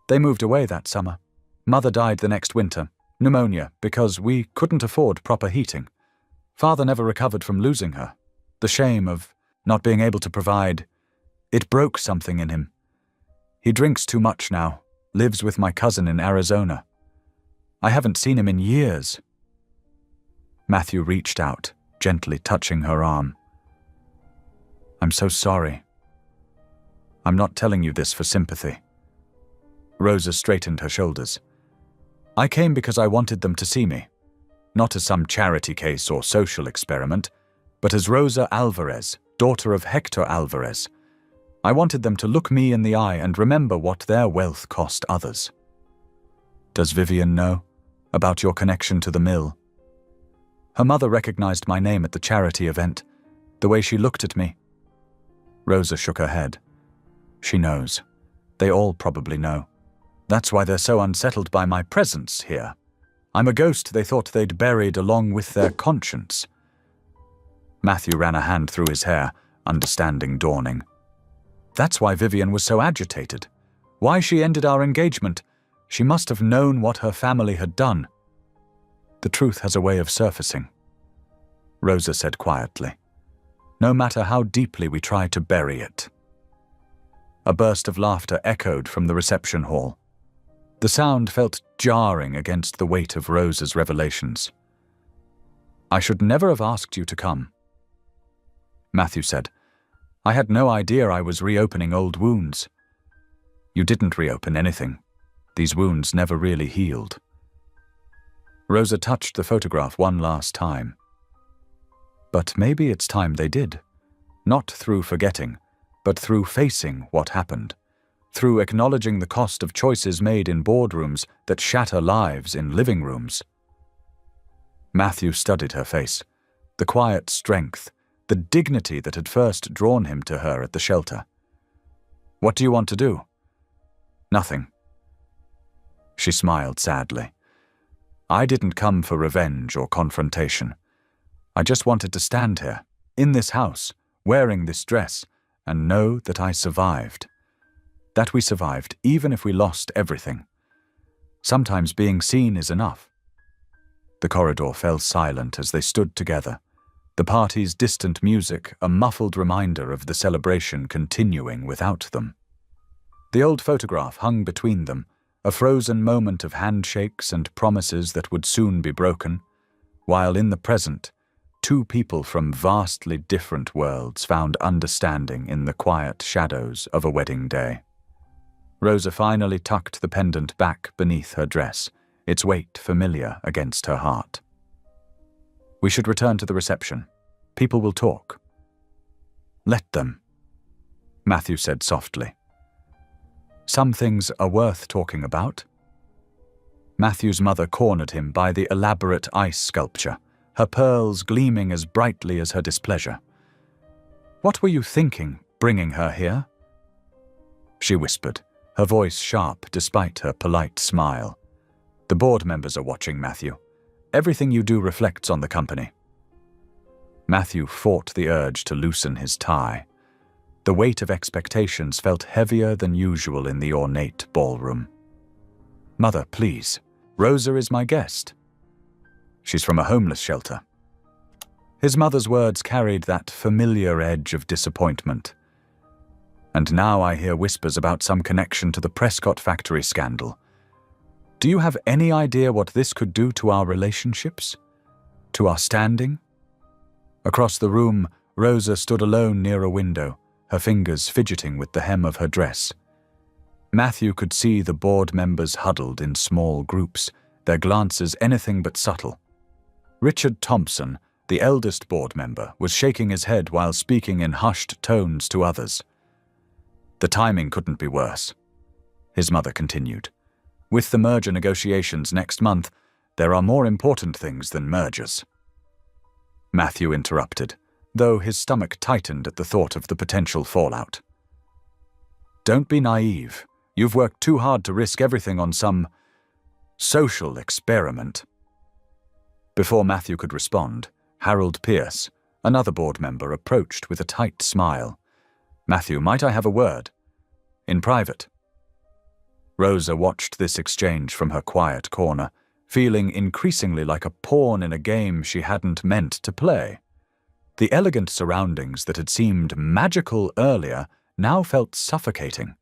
They moved away that summer. Mother died the next winter, pneumonia, because we couldn't afford proper heating. Father never recovered from losing her. The shame of not being able to provide, it broke something in him. He drinks too much now, lives with my cousin in Arizona. I haven't seen him in years. Matthew reached out, gently touching her arm. I'm so sorry. I'm not telling you this for sympathy. Rosa straightened her shoulders. I came because I wanted them to see me, not as some charity case or social experiment, but as Rosa Alvarez, daughter of Hector Alvarez. I wanted them to look me in the eye and remember what their wealth cost others. Does Vivian know about your connection to the mill? Her mother recognized my name at the charity event, the way she looked at me. Rosa shook her head. She knows. They all probably know. That's why they're so unsettled by my presence here. I'm a ghost they thought they'd buried along with their conscience. Matthew ran a hand through his hair, understanding dawning. That's why Vivian was so agitated. Why she ended our engagement. She must have known what her family had done. The truth has a way of surfacing, Rosa said quietly, no matter how deeply we try to bury it. A burst of laughter echoed from the reception hall. The sound felt jarring against the weight of Rosa's revelations. I should never have asked you to come, Matthew said. I had no idea I was reopening old wounds. You didn't reopen anything. These wounds never really healed. Rosa touched the photograph one last time. But maybe it's time they did. Not through forgetting, but through facing what happened. Through acknowledging the cost of choices made in boardrooms that shatter lives in living rooms. Matthew studied her face, the quiet strength, the dignity that had first drawn him to her at the shelter. What do you want to do? Nothing. She smiled sadly. I didn't come for revenge or confrontation. I just wanted to stand here, in this house, wearing this dress, and know that I survived. That we survived, even if we lost everything. Sometimes being seen is enough. The corridor fell silent as they stood together, the party's distant music a muffled reminder of the celebration continuing without them. The old photograph hung between them, a frozen moment of handshakes and promises that would soon be broken, while in the present, two people from vastly different worlds found understanding in the quiet shadows of a wedding day. Rosa finally tucked the pendant back beneath her dress, its weight familiar against her heart. We should return to the reception. People will talk. Let them, Matthew said softly. Some things are worth talking about. Matthew's mother cornered him by the elaborate ice sculpture, her pearls gleaming as brightly as her displeasure. What were you thinking, bringing her here? She whispered, her voice sharp despite her polite smile. The board members are watching, Matthew. Everything you do reflects on the company. Matthew fought the urge to loosen his tie. The weight of expectations felt heavier than usual in the ornate ballroom. "Mother, please. Rosa is my guest. She's from a homeless shelter." His mother's words carried that familiar edge of disappointment. "And now I hear whispers about some connection to the Prescott factory scandal. Do you have any idea what this could do to our relationships? To our standing?" Across the room, Rosa stood alone near a window, her fingers fidgeting with the hem of her dress. Matthew could see the board members huddled in small groups, their glances anything but subtle. Richard Thompson, the eldest board member, was shaking his head while speaking in hushed tones to others. "The timing couldn't be worse," his mother continued. "With the merger negotiations next month, there are more important things than mergers." Matthew interrupted, though his stomach tightened at the thought of the potential fallout. "Don't be naive. You've worked too hard to risk everything on some social experiment." Before Matthew could respond, Harold Pierce, another board member, approached with a tight smile. "Matthew, might I have a word? In private." Rosa watched this exchange from her quiet corner, feeling increasingly like a pawn in a game she hadn't meant to play. The elegant surroundings that had seemed magical earlier now felt suffocating.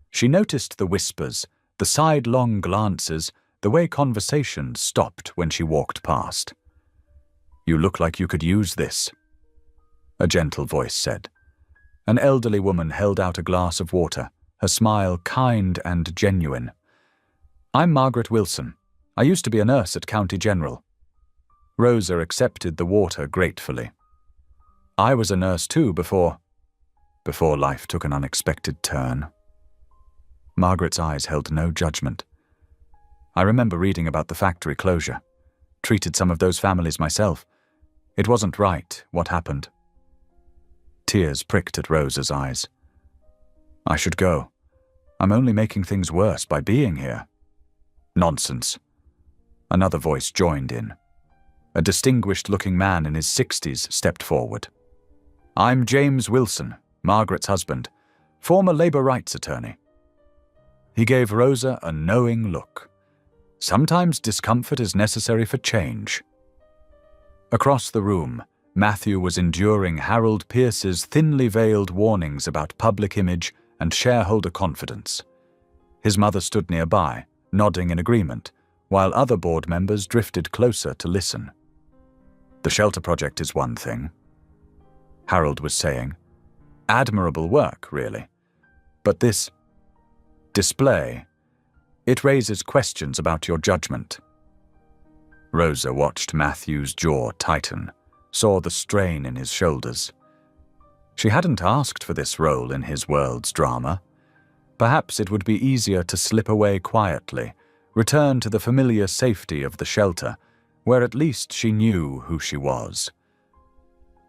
She noticed the whispers, the sidelong glances, the way conversations stopped when she walked past. "You look like you could use this," a gentle voice said. An elderly woman held out a glass of water, her smile kind and genuine. "I'm Margaret Wilson. I used to be a nurse at County General." Rosa accepted the water gratefully. "I was a nurse too before life took an unexpected turn." Margaret's eyes held no judgment. "I remember reading about the factory closure. Treated some of those families myself. It wasn't right, what happened." Tears pricked at Rosa's eyes. "I should go. I'm only making things worse by being here." "Nonsense." Another voice joined in. A distinguished-looking man in his 60s stepped forward. "I'm James Wilson, Margaret's husband, former labor rights attorney." He gave Rosa a knowing look. Sometimes discomfort is necessary for change. Across the room, Matthew was enduring Harold Pierce's thinly veiled warnings about public image and shareholder confidence. His mother stood nearby, nodding in agreement, while other board members drifted closer to listen. "The shelter project is one thing," Harold was saying. "Admirable work, really. But this display, it raises questions about your judgment." Rosa watched Matthew's jaw tighten, saw the strain in his shoulders. She hadn't asked for this role in his world's drama. Perhaps it would be easier to slip away quietly, return to the familiar safety of the shelter, where at least she knew who she was.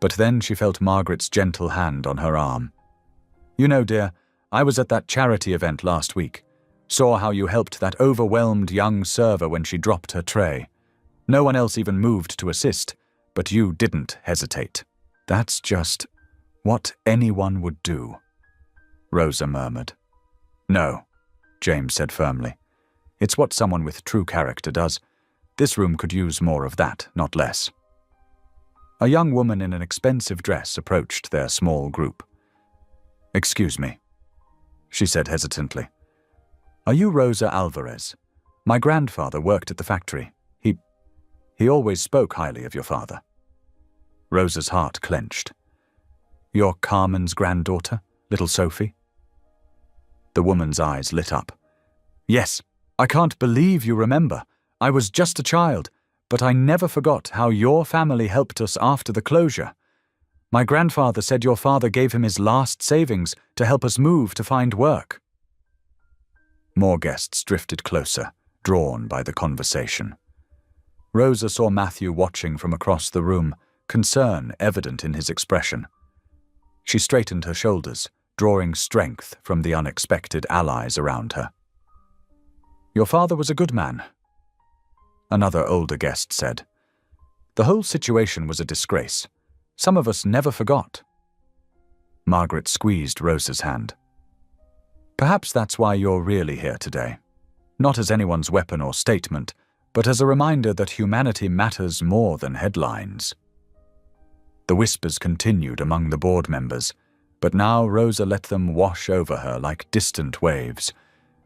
But then she felt Margaret's gentle hand on her arm. "You know, dear, I was at that charity event last week. Saw how you helped that overwhelmed young server when she dropped her tray. No one else even moved to assist, but you didn't hesitate. That's just what anyone would do," Rosa murmured. "No," James said firmly. "It's what someone with true character does. This room could use more of that, not less." A young woman in an expensive dress approached their small group. "Excuse me," she said hesitantly. "Are you Rosa Alvarez? My grandfather worked at the factory. He always spoke highly of your father." Rosa's heart clenched. "You're Carmen's granddaughter, little Sophie?" The woman's eyes lit up. "Yes, I can't believe you remember. I was just a child, but I never forgot how your family helped us after the closure. My grandfather said your father gave him his last savings to help us move to find work." More guests drifted closer, drawn by the conversation. Rosa saw Matthew watching from across the room, concern evident in his expression. She straightened her shoulders, drawing strength from the unexpected allies around her. "Your father was a good man," another older guest said. "The whole situation was a disgrace. Some of us never forgot. Margaret squeezed Rosa's hand. Perhaps that's why you're really here today. Not as anyone's weapon or statement, but as a reminder that humanity matters more than headlines. The whispers continued among the board members, but now Rosa let them wash over her like distant waves.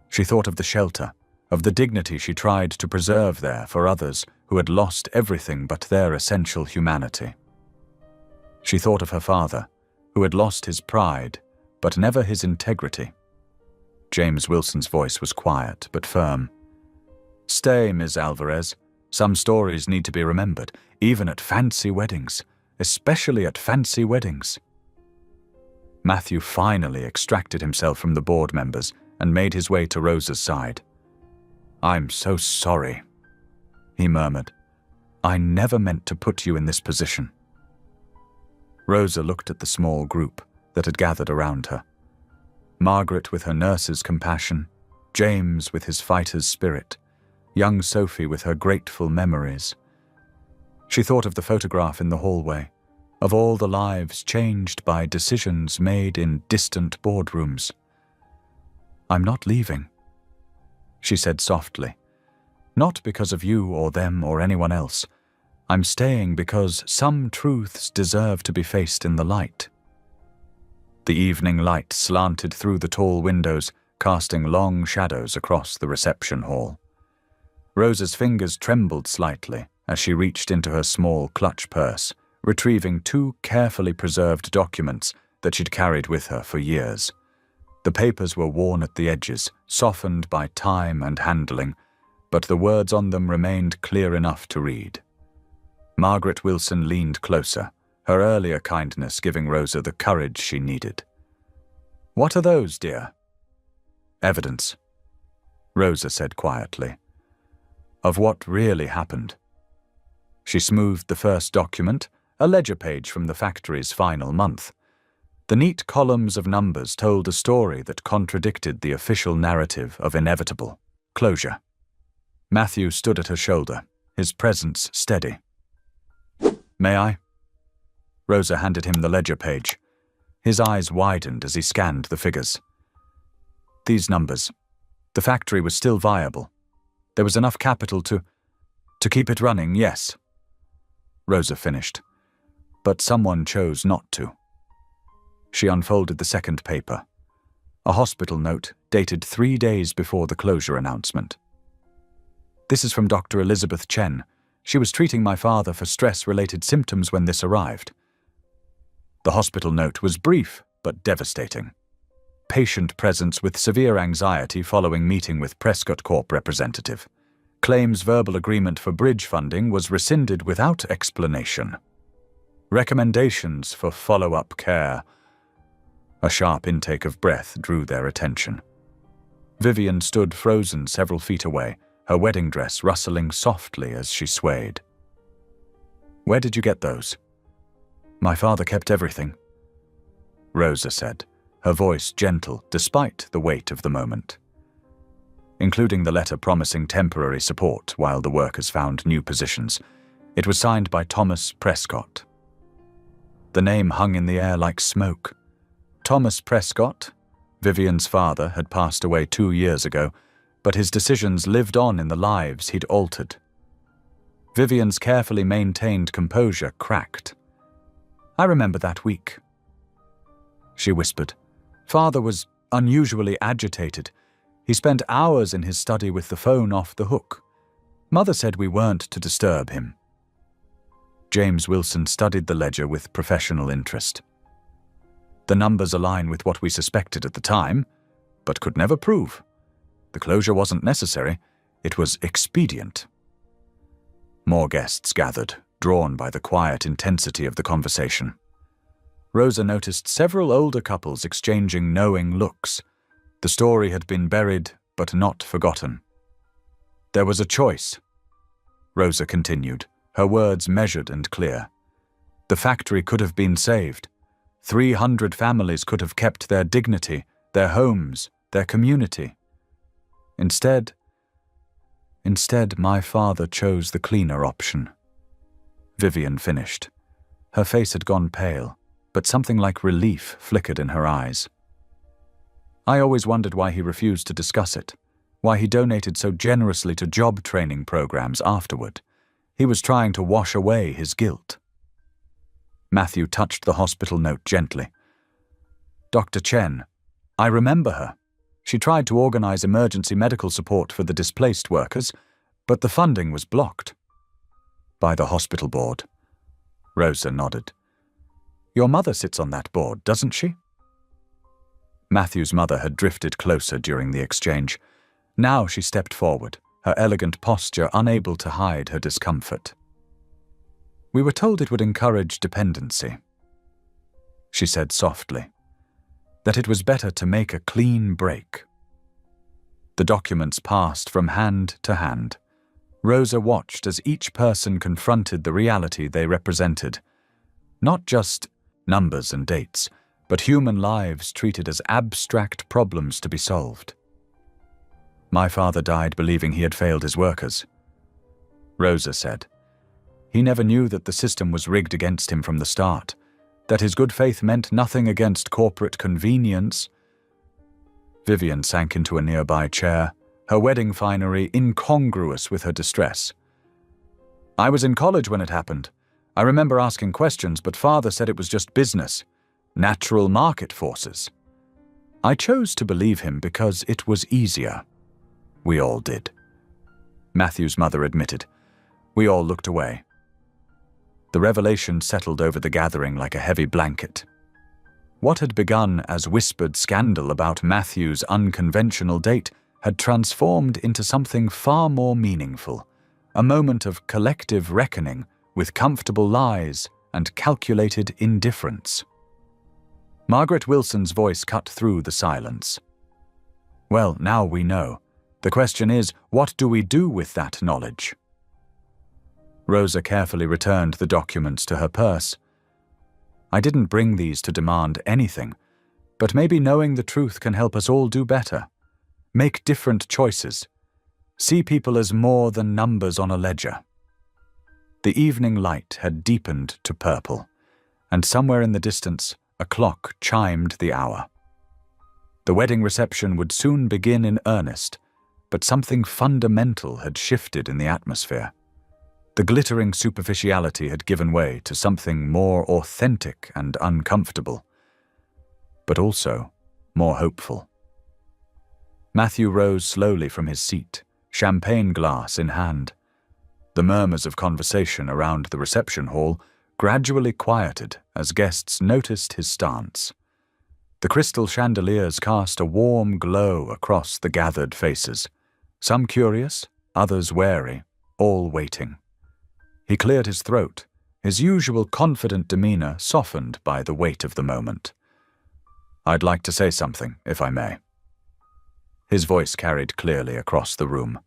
She thought of the shelter, of the dignity she tried to preserve there for others who had lost everything but their essential humanity. She thought of her father, who had lost his pride, but never his integrity. James Wilson's voice was quiet but firm. Stay, Ms. Alvarez. Some stories need to be remembered, even at fancy weddings, especially at fancy weddings. Matthew finally extracted himself from the board members and made his way to Rosa's side. I'm so sorry, he murmured. I never meant to put you in this position. Rosa looked at the small group that had gathered around her. Margaret with her nurse's compassion, James with his fighter's spirit, young Sophie with her grateful memories. She thought of the photograph in the hallway, of all the lives changed by decisions made in distant boardrooms. I'm not leaving, she said softly. Not because of you or them or anyone else. I'm staying because some truths deserve to be faced in the light. The evening light slanted through the tall windows, casting long shadows across the reception hall. Rosa's fingers trembled slightly as she reached into her small clutch purse, retrieving 2 carefully preserved documents that she'd carried with her for years. The papers were worn at the edges, softened by time and handling, but the words on them remained clear enough to read. Margaret Wilson leaned closer, her earlier kindness giving Rosa the courage she needed. What are those, dear? Evidence, Rosa said quietly, of what really happened. She smoothed the first document, a ledger page from the factory's final month. The neat columns of numbers told a story that contradicted the official narrative of inevitable closure. Matthew stood at her shoulder, his presence steady. May I? Rosa handed him the ledger page. His eyes widened as he scanned the figures. These numbers. The factory was still viable. There was enough capital to keep it running, yes. Rosa finished. But someone chose not to. She unfolded the second paper. A hospital note dated 3 days before the closure announcement. This is from Dr. Elizabeth Chen. She was treating my father for stress-related symptoms when this arrived. The hospital note was brief but devastating. Patient presence with severe anxiety following meeting with Prescott Corp representative. Claims verbal agreement for bridge funding was rescinded without explanation. Recommendations for follow-up care. A sharp intake of breath drew their attention. Vivian stood frozen several feet away, her wedding dress rustling softly as she swayed. Where did you get those? My father kept everything, Rosa said, her voice gentle despite the weight of the moment. Including the letter promising temporary support while the workers found new positions. It was signed by Thomas Prescott. The name hung in the air like smoke. Thomas Prescott, Vivian's father, had passed away 2 years ago, but his decisions lived on in the lives he'd altered. Vivian's carefully maintained composure cracked. I remember that week, she whispered. Father was unusually agitated. He spent hours in his study with the phone off the hook. Mother said we weren't to disturb him. James Wilson studied the ledger with professional interest. The numbers align with what we suspected at the time, but could never prove. The closure wasn't necessary, it was expedient. More guests gathered, drawn by the quiet intensity of the conversation. Rosa noticed several older couples exchanging knowing looks. The story had been buried, but not forgotten. There was a choice, Rosa continued, her words measured and clear. The factory could have been saved. 300 families could have kept their dignity, their homes, their community. Instead, my father chose the cleaner option. Vivian finished. Her face had gone pale, but something like relief flickered in her eyes. I always wondered why he refused to discuss it, why he donated so generously to job training programs afterward. He was trying to wash away his guilt. Matthew touched the hospital note gently. Dr. Chen, I remember her. She tried to organize emergency medical support for the displaced workers, but the funding was blocked. By the hospital board. Rosa nodded. Your mother sits on that board, doesn't she? Matthew's mother had drifted closer during the exchange. Now she stepped forward, her elegant posture unable to hide her discomfort. We were told it would encourage dependency. She said softly, that it was better to make a clean break. The documents passed from hand to hand. Rosa watched as each person confronted the reality they represented. Not just numbers and dates, but human lives treated as abstract problems to be solved. My father died believing he had failed his workers. Rosa said. He never knew that the system was rigged against him from the start, that his good faith meant nothing against corporate convenience. Vivian sank into a nearby chair, her wedding finery incongruous with her distress. I was in college when it happened. I remember asking questions, but father said it was just business. Natural market forces. I chose to believe him because it was easier. We all did. Matthew's mother admitted. We all looked away. The revelation settled over the gathering like a heavy blanket. What had begun as whispered scandal about Matthew's unconventional date had transformed into something far more meaningful, a moment of collective reckoning with comfortable lies and calculated indifference. Margaret Wilson's voice cut through the silence. Well, now we know. The question is, what do we do with that knowledge? Rosa carefully returned the documents to her purse. I didn't bring these to demand anything, but maybe knowing the truth can help us all do better. Make different choices. See people as more than numbers on a ledger. The evening light had deepened to purple, and somewhere in the distance, a clock chimed the hour. The wedding reception would soon begin in earnest, but something fundamental had shifted in the atmosphere. The glittering superficiality had given way to something more authentic and uncomfortable, but also more hopeful. Matthew rose slowly from his seat, champagne glass in hand. The murmurs of conversation around the reception hall gradually quieted as guests noticed his stance. The crystal chandeliers cast a warm glow across the gathered faces, some curious, others wary, all waiting. He cleared his throat, his usual confident demeanor softened by the weight of the moment. I'd like to say something, if I may. His voice carried clearly across the room.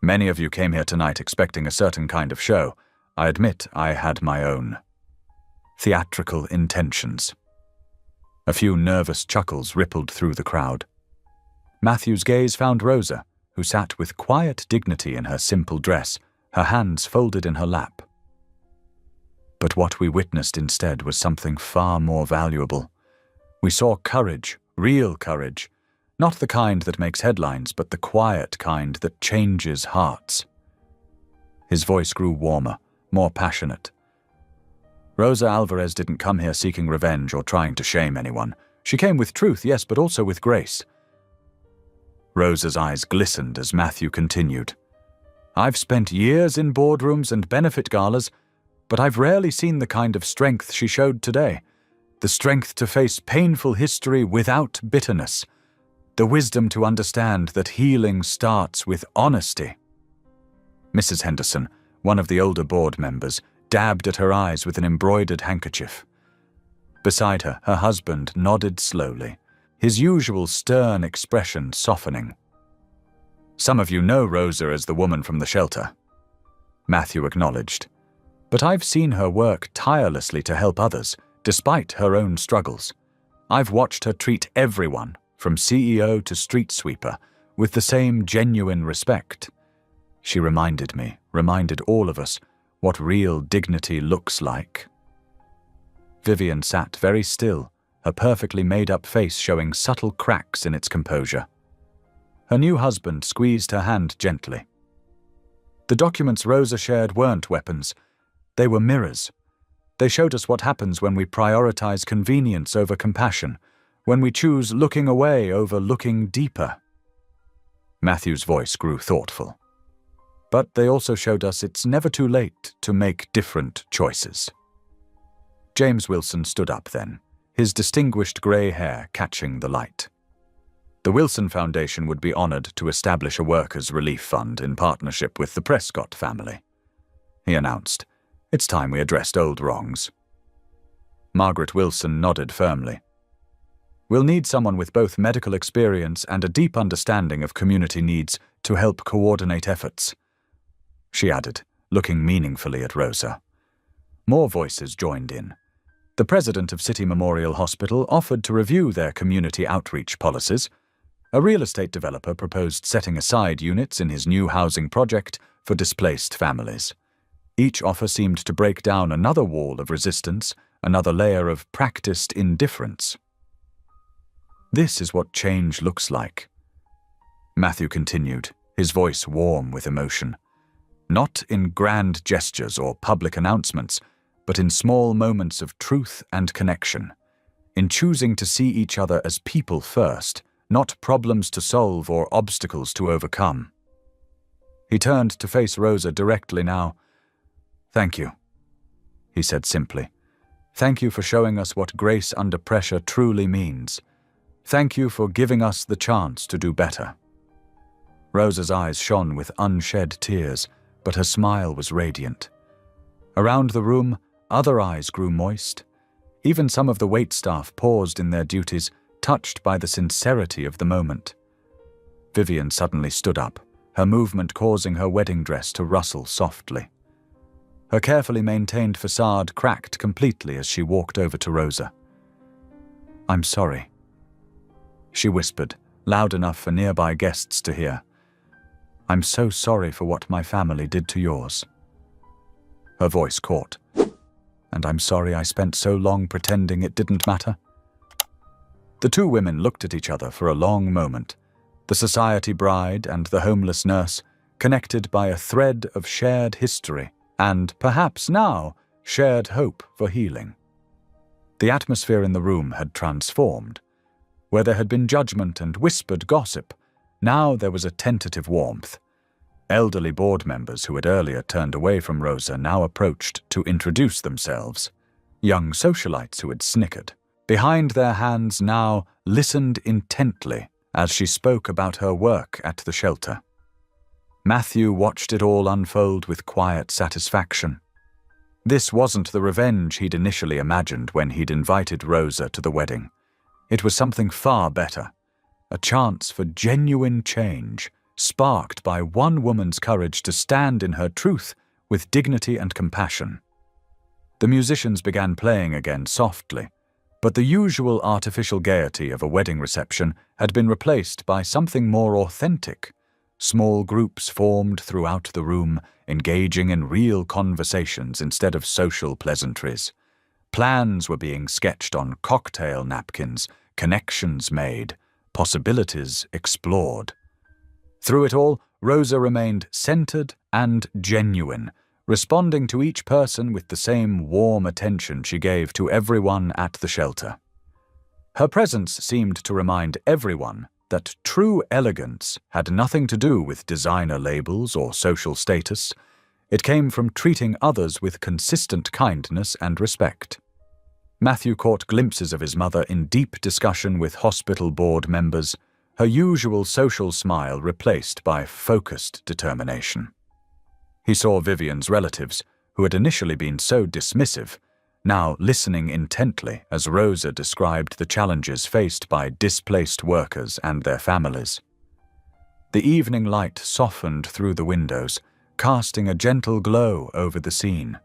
Many of you came here tonight expecting a certain kind of show. I admit I had my own theatrical intentions. A few nervous chuckles rippled through the crowd. Matthew's gaze found Rosa, who sat with quiet dignity in her simple dress, her hands folded in her lap. But what we witnessed instead was something far more valuable. We saw courage, real courage, not the kind that makes headlines, but the quiet kind that changes hearts. His voice grew warmer, more passionate. Rosa Alvarez didn't come here seeking revenge or trying to shame anyone. She came with truth, yes, but also with grace. Rosa's eyes glistened as Matthew continued. I've spent years in boardrooms and benefit galas, but I've rarely seen the kind of strength she showed today. The strength to face painful history without bitterness. The wisdom to understand that healing starts with honesty. Mrs. Henderson, one of the older board members, dabbed at her eyes with an embroidered handkerchief. Beside her, her husband nodded slowly, his usual stern expression softening. Some of you know Rosa as the woman from the shelter. Matthew acknowledged. But I've seen her work tirelessly to help others, despite her own struggles. I've watched her treat everyone, from CEO to street sweeper, with the same genuine respect. She reminded all of us, what real dignity looks like. Vivian sat very still, her perfectly made-up face showing subtle cracks in its composure. Her new husband squeezed her hand gently. The documents Rosa shared weren't weapons. They were mirrors. They showed us what happens when we prioritize convenience over compassion, when we choose looking away over looking deeper. Matthew's voice grew thoughtful. But they also showed us it's never too late to make different choices. James Wilson stood up then, his distinguished grey hair catching the light. The Wilson Foundation would be honored to establish a workers' relief fund in partnership with the Prescott family. He announced, "It's time we addressed old wrongs." Margaret Wilson nodded firmly. "We'll need someone with both medical experience and a deep understanding of community needs to help coordinate efforts," she added, looking meaningfully at Rosa. More voices joined in. The president of City Memorial Hospital offered to review their community outreach policies. A real estate developer proposed setting aside units in his new housing project for displaced families. Each offer seemed to break down another wall of resistance, another layer of practiced indifference. "This is what change looks like," Matthew continued, his voice warm with emotion. "Not in grand gestures or public announcements, but in small moments of truth and connection, in choosing to see each other as people first, not problems to solve or obstacles to overcome." He turned to face Rosa directly now. "Thank you," he said simply. "Thank you for showing us what grace under pressure truly means. Thank you for giving us the chance to do better." Rosa's eyes shone with unshed tears, but her smile was radiant. Around the room, other eyes grew moist. Even some of the waitstaff paused in their duties, touched by the sincerity of the moment. Vivian suddenly stood up, her movement causing her wedding dress to rustle softly. Her carefully maintained facade cracked completely as she walked over to Rosa. "I'm sorry," she whispered, loud enough for nearby guests to hear. "I'm so sorry for what my family did to yours." Her voice caught. "And I'm sorry I spent so long pretending it didn't matter." The two women looked at each other for a long moment, the society bride and the homeless nurse, connected by a thread of shared history and, perhaps now, shared hope for healing. The atmosphere in the room had transformed. Where there had been judgment and whispered gossip, now there was a tentative warmth. Elderly board members who had earlier turned away from Rosa now approached to introduce themselves. Young socialites who had snickered, behind their hands now, listened intently as she spoke about her work at the shelter. Matthew watched it all unfold with quiet satisfaction. This wasn't the revenge he'd initially imagined when he'd invited Rosa to the wedding. It was something far better, a chance for genuine change, sparked by one woman's courage to stand in her truth with dignity and compassion. The musicians began playing again softly, but the usual artificial gaiety of a wedding reception had been replaced by something more authentic. Small groups formed throughout the room, engaging in real conversations instead of social pleasantries. Plans were being sketched on cocktail napkins, connections made, possibilities explored. Through it all, Rosa remained centered and genuine, responding to each person with the same warm attention she gave to everyone at the shelter. Her presence seemed to remind everyone that true elegance had nothing to do with designer labels or social status. It came from treating others with consistent kindness and respect. Matthew caught glimpses of his mother in deep discussion with hospital board members, her usual social smile replaced by focused determination. He saw Vivian's relatives, who had initially been so dismissive, now listening intently as Rosa described the challenges faced by displaced workers and their families. The evening light softened through the windows, casting a gentle glow over the scene.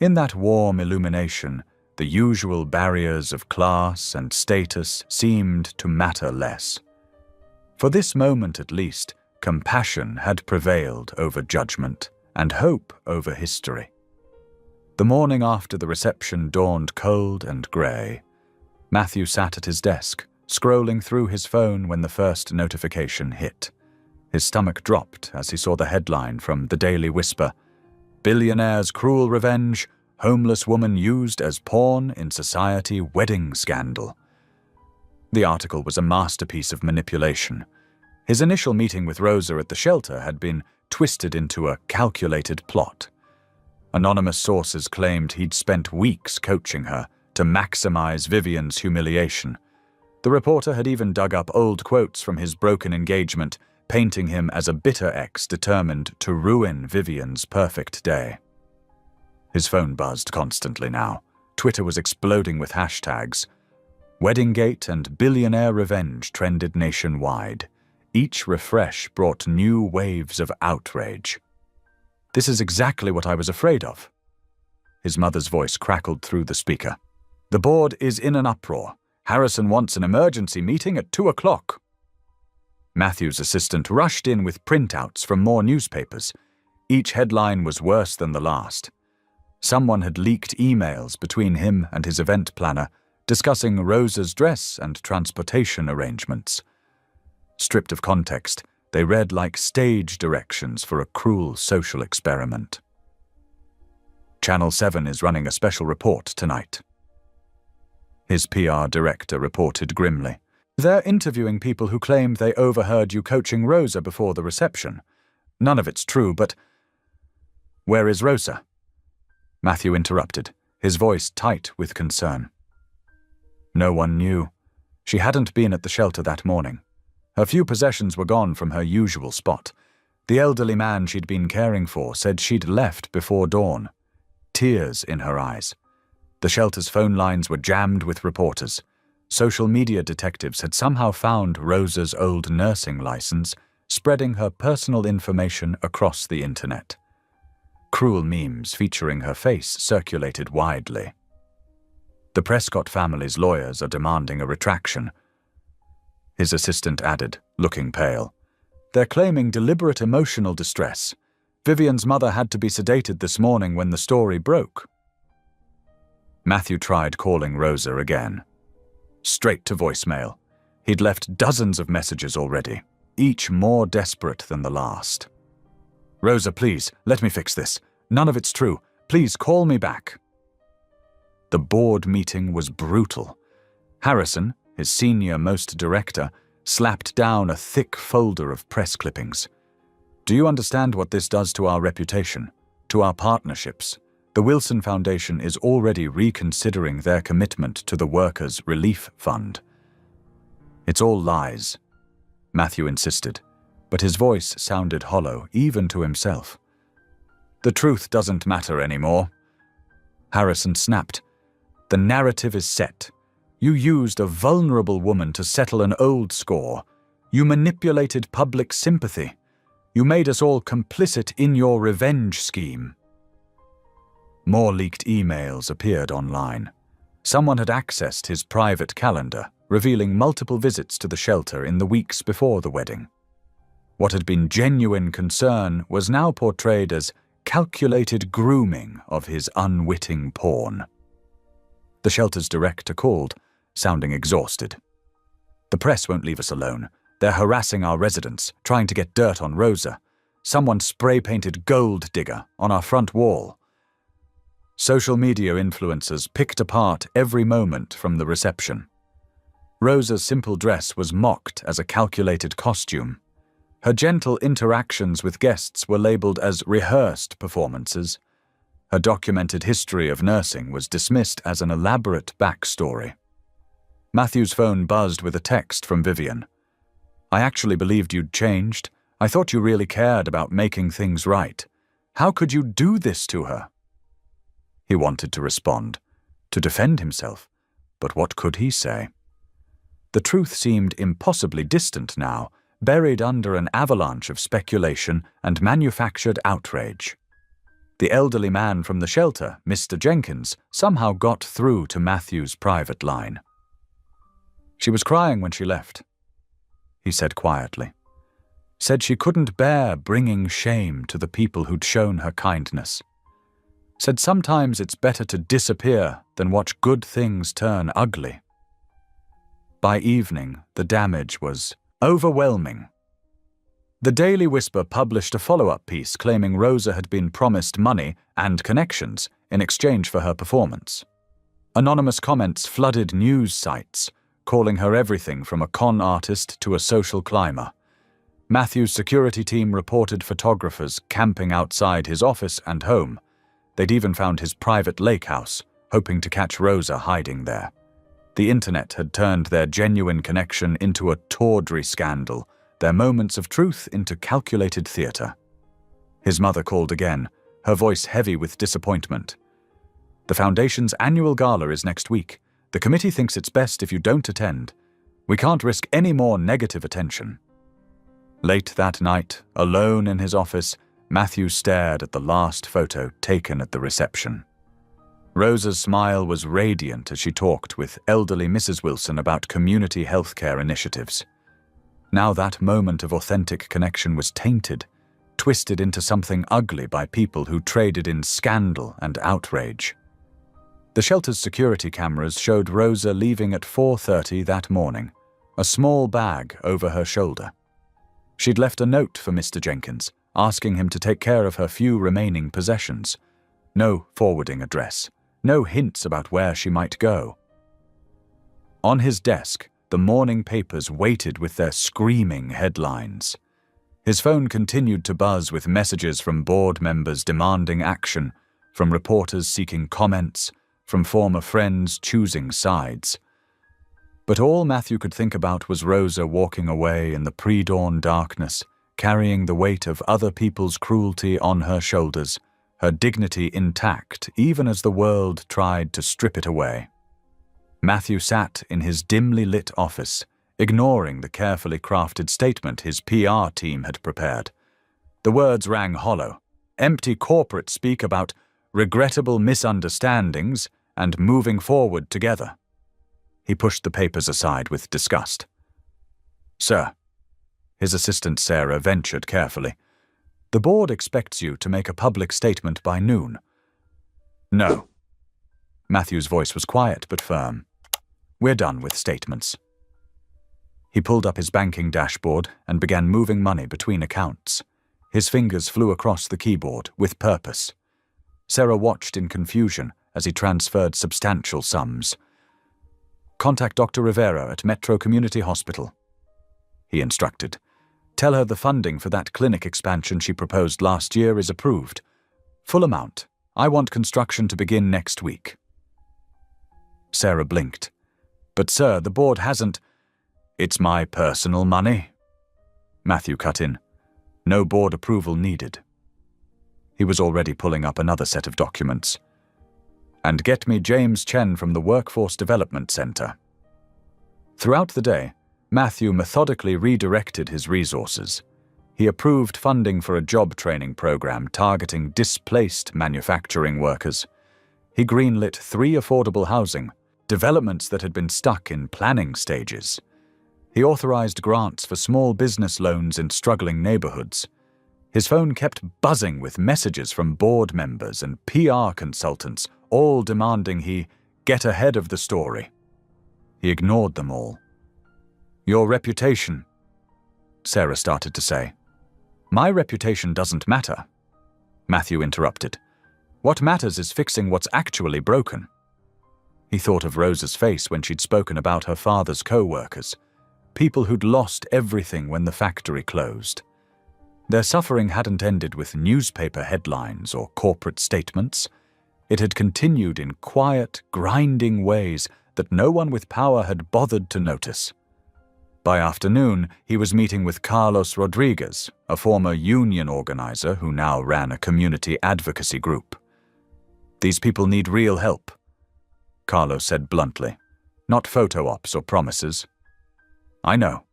In that warm illumination, the usual barriers of class and status seemed to matter less. For this moment at least, compassion had prevailed over judgment and hope over history. The morning after the reception dawned cold and grey. Matthew sat at his desk, scrolling through his phone when the first notification hit. His stomach dropped as he saw the headline from the Daily Whisper, "Billionaire's cruel revenge, homeless woman used as pawn in society wedding scandal." The article was a masterpiece of manipulation. His initial meeting with Rosa at the shelter had been twisted into a calculated plot. Anonymous sources claimed he'd spent weeks coaching her to maximize Vivian's humiliation. The reporter had even dug up old quotes from his broken engagement, painting him as a bitter ex determined to ruin Vivian's perfect day. His phone buzzed constantly now. Twitter was exploding with hashtags. Weddinggate and Billionaire revenge trended nationwide. Each refresh brought new waves of outrage. "This is exactly what I was afraid of." His mother's voice crackled through the speaker. "The board is in an uproar. Harrison wants an emergency meeting at 2 o'clock. Matthew's assistant rushed in with printouts from more newspapers. Each headline was worse than the last. Someone had leaked emails between him and his event planner, discussing Rosa's dress and transportation arrangements. Stripped of context, they read like stage directions for a cruel social experiment. Channel 7 is running a special report tonight. His PR director reported grimly. "They're interviewing people who claimed they overheard you coaching Rosa before the reception. None of it's true, but—" "Where is Rosa?" Matthew interrupted, his voice tight with concern. No one knew. She hadn't been at the shelter that morning. Her few possessions were gone from her usual spot. The elderly man she'd been caring for said she'd left before dawn. Tears in her eyes. The shelter's phone lines were jammed with reporters. Social media detectives had somehow found Rosa's old nursing license, spreading her personal information across the internet. Cruel memes featuring her face circulated widely. The Prescott family's lawyers are demanding a retraction. His assistant added, looking pale. "They're claiming deliberate emotional distress. Vivian's mother had to be sedated this morning when the story broke." Matthew tried calling Rosa again. Straight to voicemail. He'd left dozens of messages already, each more desperate than the last. "Rosa, please, let me fix this. None of it's true. Please call me back." The board meeting was brutal. Harrison, his senior-most director, slapped down a thick folder of press clippings. "Do you understand what this does to our reputation, to our partnerships? The Wilson Foundation is already reconsidering their commitment to the Workers' Relief Fund." "It's all lies," Matthew insisted, but his voice sounded hollow even to himself. "The truth doesn't matter anymore." Harrison snapped. "The narrative is set. You used a vulnerable woman to settle an old score. You manipulated public sympathy. You made us all complicit in your revenge scheme." More leaked emails appeared online. Someone had accessed his private calendar, revealing multiple visits to the shelter in the weeks before the wedding. What had been genuine concern was now portrayed as calculated grooming of his unwitting pawn. The shelter's director called, sounding exhausted. "The press won't leave us alone. They're harassing our residents, trying to get dirt on Rosa. Someone spray-painted gold digger on our front wall." Social media influencers picked apart every moment from the reception. Rosa's simple dress was mocked as a calculated costume. Her gentle interactions with guests were labeled as rehearsed performances. Her documented history of nursing was dismissed as an elaborate backstory. Matthew's phone buzzed with a text from Vivian. "I actually believed you'd changed. I thought you really cared about making things right. How could you do this to her?" He wanted to respond, to defend himself, but what could he say? The truth seemed impossibly distant now, buried under an avalanche of speculation and manufactured outrage. The elderly man from the shelter, Mr. Jenkins, somehow got through to Matthew's private line. "She was crying when she left," he said quietly. "Said she couldn't bear bringing shame to the people who'd shown her kindness. said sometimes it's better to disappear than watch good things turn ugly. By evening, the damage was overwhelming. The Daily Whisper published a follow-up piece claiming Rosa had been promised money and connections in exchange for her performance. Anonymous comments flooded news sites, calling her everything from a con artist to a social climber. Matthew's security team reported photographers camping outside his office and home. They'd even found his private lake house, hoping to catch Rosa hiding there. The internet had turned their genuine connection into a tawdry scandal, their moments of truth into calculated theatre. His mother called again, her voice heavy with disappointment. The Foundation's annual gala is next week. The committee thinks it's best if you don't attend. We can't risk any more negative attention. Late that night, alone in his office, Matthew stared at the last photo taken at the reception. Rosa's smile was radiant as she talked with elderly Mrs. Wilson about community healthcare initiatives. Now that moment of authentic connection was tainted, twisted into something ugly by people who traded in scandal and outrage. The shelter's security cameras showed Rosa leaving at 4:30 that morning, a small bag over her shoulder. She'd left a note for Mr. Jenkins, asking him to take care of her few remaining possessions. No forwarding address, no hints about where she might go. On his desk, the morning papers waited with their screaming headlines. His phone continued to buzz with messages from board members demanding action, from reporters seeking comments, from former friends choosing sides. But all Matthew could think about was Rosa walking away in the pre-dawn darkness, carrying the weight of other people's cruelty on her shoulders, her dignity intact even as the world tried to strip it away. Matthew sat in his dimly lit office, ignoring the carefully crafted statement his PR team had prepared. The words rang hollow, empty corporate speak about regrettable misunderstandings and moving forward together. He pushed the papers aside with disgust. "Sir," his assistant Sarah ventured carefully, "the board expects you to make a public statement by noon." "No." Matthew's voice was quiet but firm. "We're done with statements." He pulled up his banking dashboard and began moving money between accounts. His fingers flew across the keyboard with purpose. Sarah watched in confusion as he transferred substantial sums. "Contact Dr. Rivera at Metro Community Hospital," he instructed. "Tell her the funding for that clinic expansion she proposed last year is approved. Full amount. I want construction to begin next week." Sarah blinked. "But sir, the board hasn't—" "It's my personal money," Matthew cut in. "No board approval needed." He was already pulling up another set of documents. "And get me James Chen from the Workforce Development Center." Throughout the day, Matthew methodically redirected his resources. He approved funding for a job training program targeting displaced manufacturing workers. He greenlit 3 affordable housing, developments that had been stuck in planning stages. He authorized grants for small business loans in struggling neighborhoods. His phone kept buzzing with messages from board members and PR consultants, all demanding he get ahead of the story. He ignored them all. "Your reputation," Sarah started to say. "My reputation doesn't matter," Matthew interrupted. "What matters is fixing what's actually broken." He thought of Rosa's face when she'd spoken about her father's co-workers, people who'd lost everything when the factory closed. Their suffering hadn't ended with newspaper headlines or corporate statements. It had continued in quiet, grinding ways that no one with power had bothered to notice. By afternoon, he was meeting with Carlos Rodriguez, a former union organizer who now ran a community advocacy group. "These people need real help," Carlos said bluntly. "Not photo ops or promises." "I know."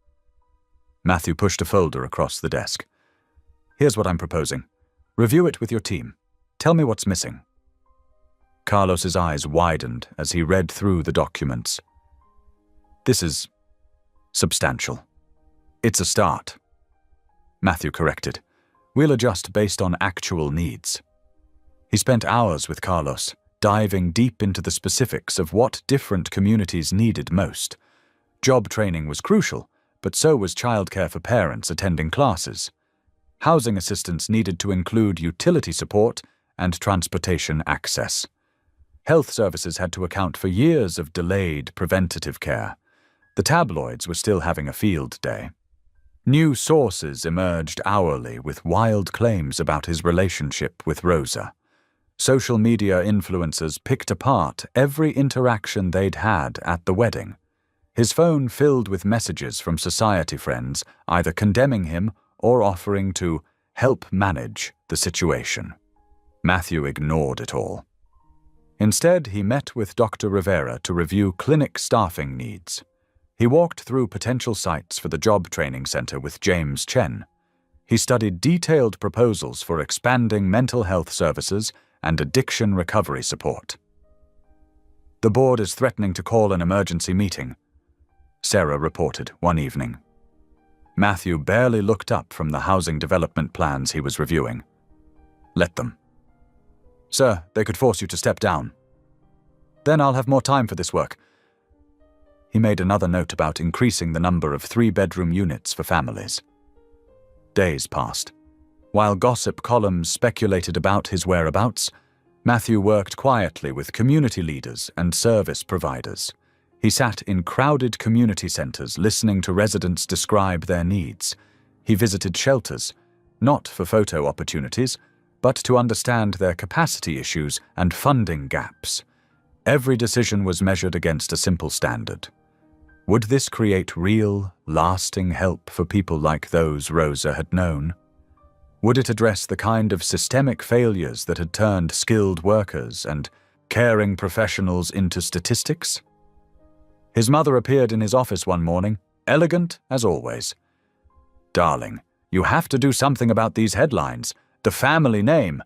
Matthew pushed a folder across the desk. "Here's what I'm proposing. Review it with your team. Tell me what's missing." Carlos's eyes widened as he read through the documents. "This is substantial. It's a start," Matthew corrected. "We'll adjust based on actual needs." He spent hours with Carlos, diving deep into the specifics of what different communities needed most. Job training was crucial, but so was childcare for parents attending classes. Housing assistance needed to include utility support and transportation access. Health services had to account for years of delayed preventative care. The tabloids were still having a field day. New sources emerged hourly with wild claims about his relationship with Rosa. Social media influencers picked apart every interaction they'd had at the wedding. His phone filled with messages from society friends, either condemning him or offering to help manage the situation. Matthew ignored it all. Instead, he met with Dr. Rivera to review clinic staffing needs. He walked through potential sites for the job training center with James Chen. He studied detailed proposals for expanding mental health services and addiction recovery support. "The board is threatening to call an emergency meeting," Sarah reported one evening. Matthew barely looked up from the housing development plans he was reviewing. "Let them." "Sir, they could force you to step down." "Then I'll have more time for this work." He made another note about increasing the number of 3-bedroom units for families. Days passed. While gossip columns speculated about his whereabouts, Matthew worked quietly with community leaders and service providers. He sat in crowded community centers listening to residents describe their needs. He visited shelters, not for photo opportunities, but to understand their capacity issues and funding gaps. Every decision was measured against a simple standard. Would this create real, lasting help for people like those Rosa had known? Would it address the kind of systemic failures that had turned skilled workers and caring professionals into statistics? His mother appeared in his office one morning, elegant as always. "Darling, you have to do something about these headlines. The family name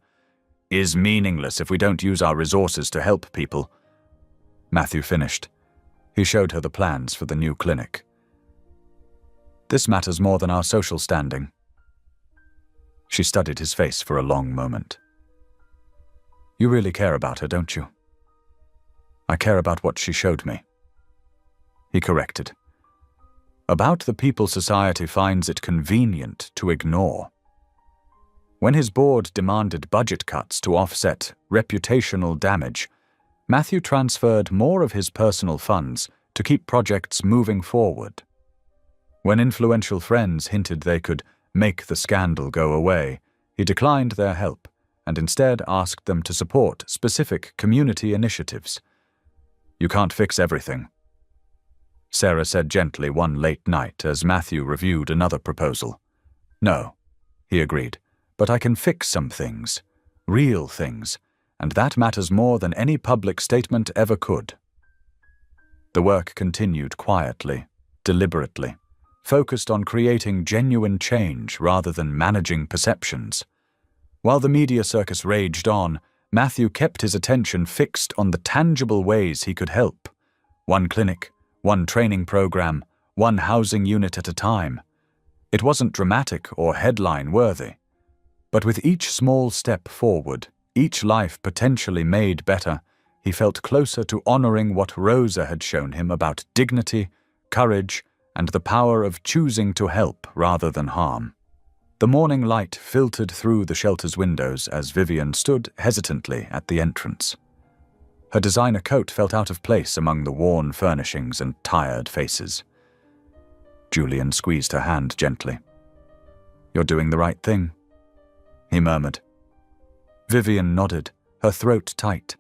is meaningless if we don't use our resources to help people." Matthew finished. He showed her the plans for the new clinic. "This matters more than our social standing." She studied his face for a long moment. "You really care about her, don't you?" "I care about what she showed me," he corrected. "About the people society finds it convenient to ignore." When his board demanded budget cuts to offset reputational damage, Matthew transferred more of his personal funds to keep projects moving forward. When influential friends hinted they could make the scandal go away, he declined their help and instead asked them to support specific community initiatives. "You can't fix everything," Sarah said gently one late night as Matthew reviewed another proposal. "No," he agreed, "but I can fix some things, real things, and that matters more than any public statement ever could." The work continued quietly, deliberately, focused on creating genuine change rather than managing perceptions. While the media circus raged on, Matthew kept his attention fixed on the tangible ways he could help. One clinic, one training program, one housing unit at a time. It wasn't dramatic or headline-worthy. But with each small step forward, each life potentially made better, he felt closer to honoring what Rosa had shown him about dignity, courage, and the power of choosing to help rather than harm. The morning light filtered through the shelter's windows as Vivian stood hesitantly at the entrance. Her designer coat felt out of place among the worn furnishings and tired faces. Julian squeezed her hand gently. "You're doing the right thing," he murmured. Vivian nodded, her throat tight.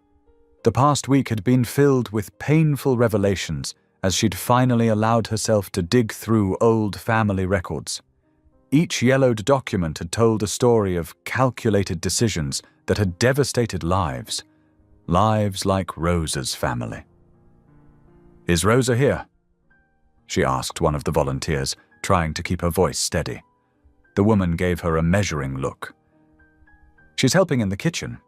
The past week had been filled with painful revelations as she'd finally allowed herself to dig through old family records. Each yellowed document had told a story of calculated decisions that had devastated lives like Rosa's family. "Is Rosa here?" she asked one of the volunteers, trying to keep her voice steady. The woman gave her a measuring look. "She's helping in the kitchen."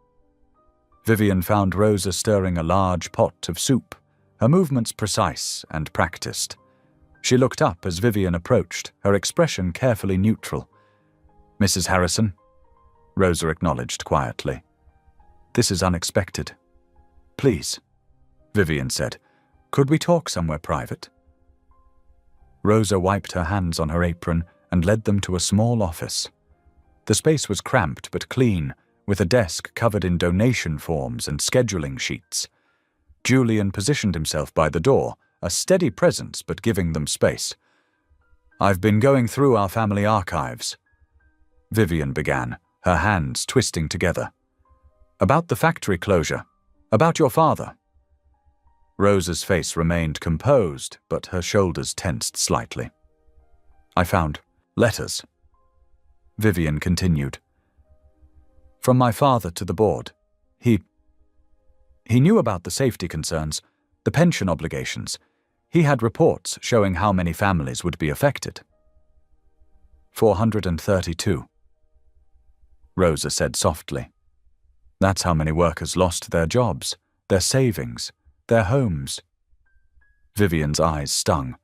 Vivian found Rosa stirring a large pot of soup, her movements precise and practiced. She looked up as Vivian approached, her expression carefully neutral. "Mrs. Harrison?" Rosa acknowledged quietly. This is unexpected. Please, Vivian said. Could we talk somewhere private? Rosa wiped her hands on her apron and led them to a small office. The space was cramped but clean, with a desk covered in donation forms and scheduling sheets. Julian positioned himself by the door, a steady presence but giving them space. I've been going through our family archives, Vivian began, her hands twisting together. About the factory closure. About your father. Rosa's face remained composed, but her shoulders tensed slightly. I found letters. Vivian continued. From my father to the board. He knew about the safety concerns, the pension obligations. He had reports showing how many families would be affected. 432. Rosa said softly. That's how many workers lost their jobs, their savings, their homes. Vivian's eyes stung.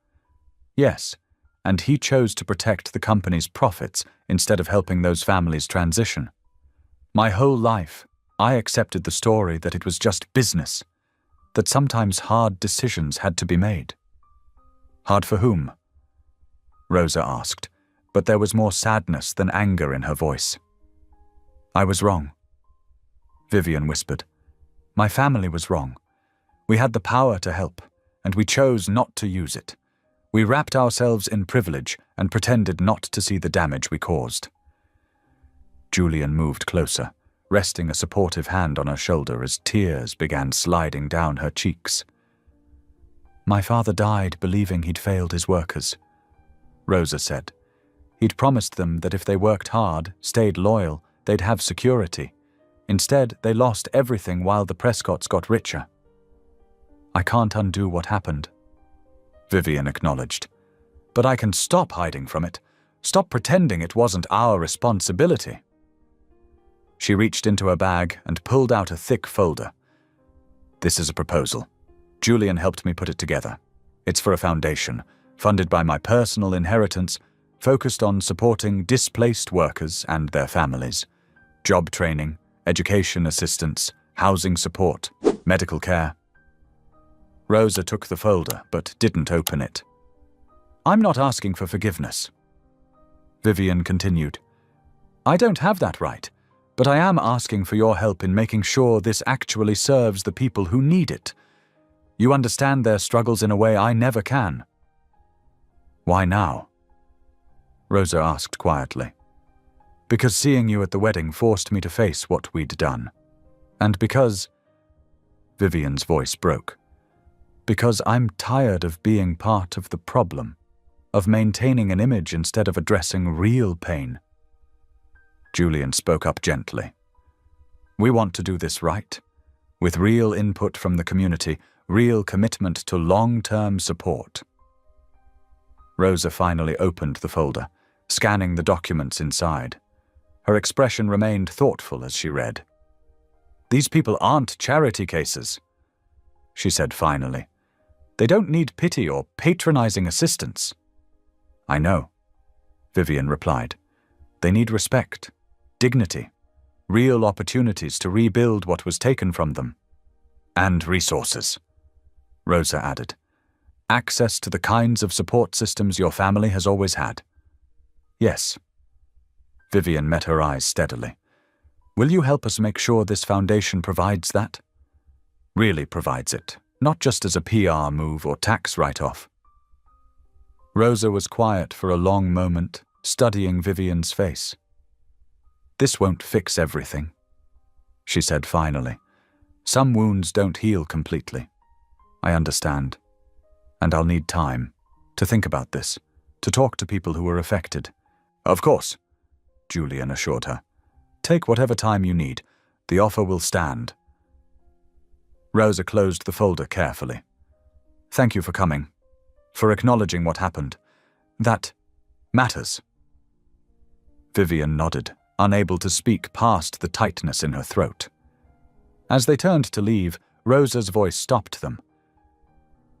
Yes, and he chose to protect the company's profits instead of helping those families transition. My whole life, I accepted the story that it was just business, that sometimes hard decisions had to be made. Hard for whom? Rosa asked, but there was more sadness than anger in her voice. I was wrong. Vivian whispered. My family was wrong. We had the power to help, and we chose not to use it. We wrapped ourselves in privilege and pretended not to see the damage we caused. Julian moved closer, resting a supportive hand on her shoulder as tears began sliding down her cheeks. My father died believing he'd failed his workers, Rosa said. He'd promised them that if they worked hard, stayed loyal, they'd have security. Instead, they lost everything while the Prescotts got richer. I can't undo what happened, Vivian acknowledged. But I can stop hiding from it. Stop pretending it wasn't our responsibility. She reached into her bag and pulled out a thick folder. This is a proposal. Julian helped me put it together. It's for a foundation, funded by my personal inheritance, focused on supporting displaced workers and their families. Job training, education assistance, housing support, medical care. Rosa took the folder but didn't open it. I'm not asking for forgiveness. Vivian continued. I don't have that right, but I am asking for your help in making sure this actually serves the people who need it. You understand their struggles in a way I never can. Why now? Rosa asked quietly. Because seeing you at the wedding forced me to face what we'd done. And because... Vivian's voice broke. Because I'm tired of being part of the problem, of maintaining an image instead of addressing real pain. Julian spoke up gently. We want to do this right, with real input from the community, real commitment to long-term support. Rosa finally opened the folder, scanning the documents inside. Her expression remained thoughtful as she read. These people aren't charity cases, she said finally. They don't need pity or patronizing assistance. I know, Vivian replied. They need respect, dignity, real opportunities to rebuild what was taken from them. And resources, Rosa added. Access to the kinds of support systems your family has always had. Yes. Vivian met her eyes steadily. Will you help us make sure this foundation provides that? Really provides it, not just as a PR move or tax write-off. Rosa was quiet for a long moment, studying Vivian's face. This won't fix everything, she said finally. Some wounds don't heal completely. I understand. And I'll need time to think about this, to talk to people who were affected. Of course, Julian assured her. Take whatever time you need. The offer will stand. Rosa closed the folder carefully. Thank you for coming, for acknowledging what happened. That matters. Vivian nodded, unable to speak past the tightness in her throat. As they turned to leave, Rosa's voice stopped them.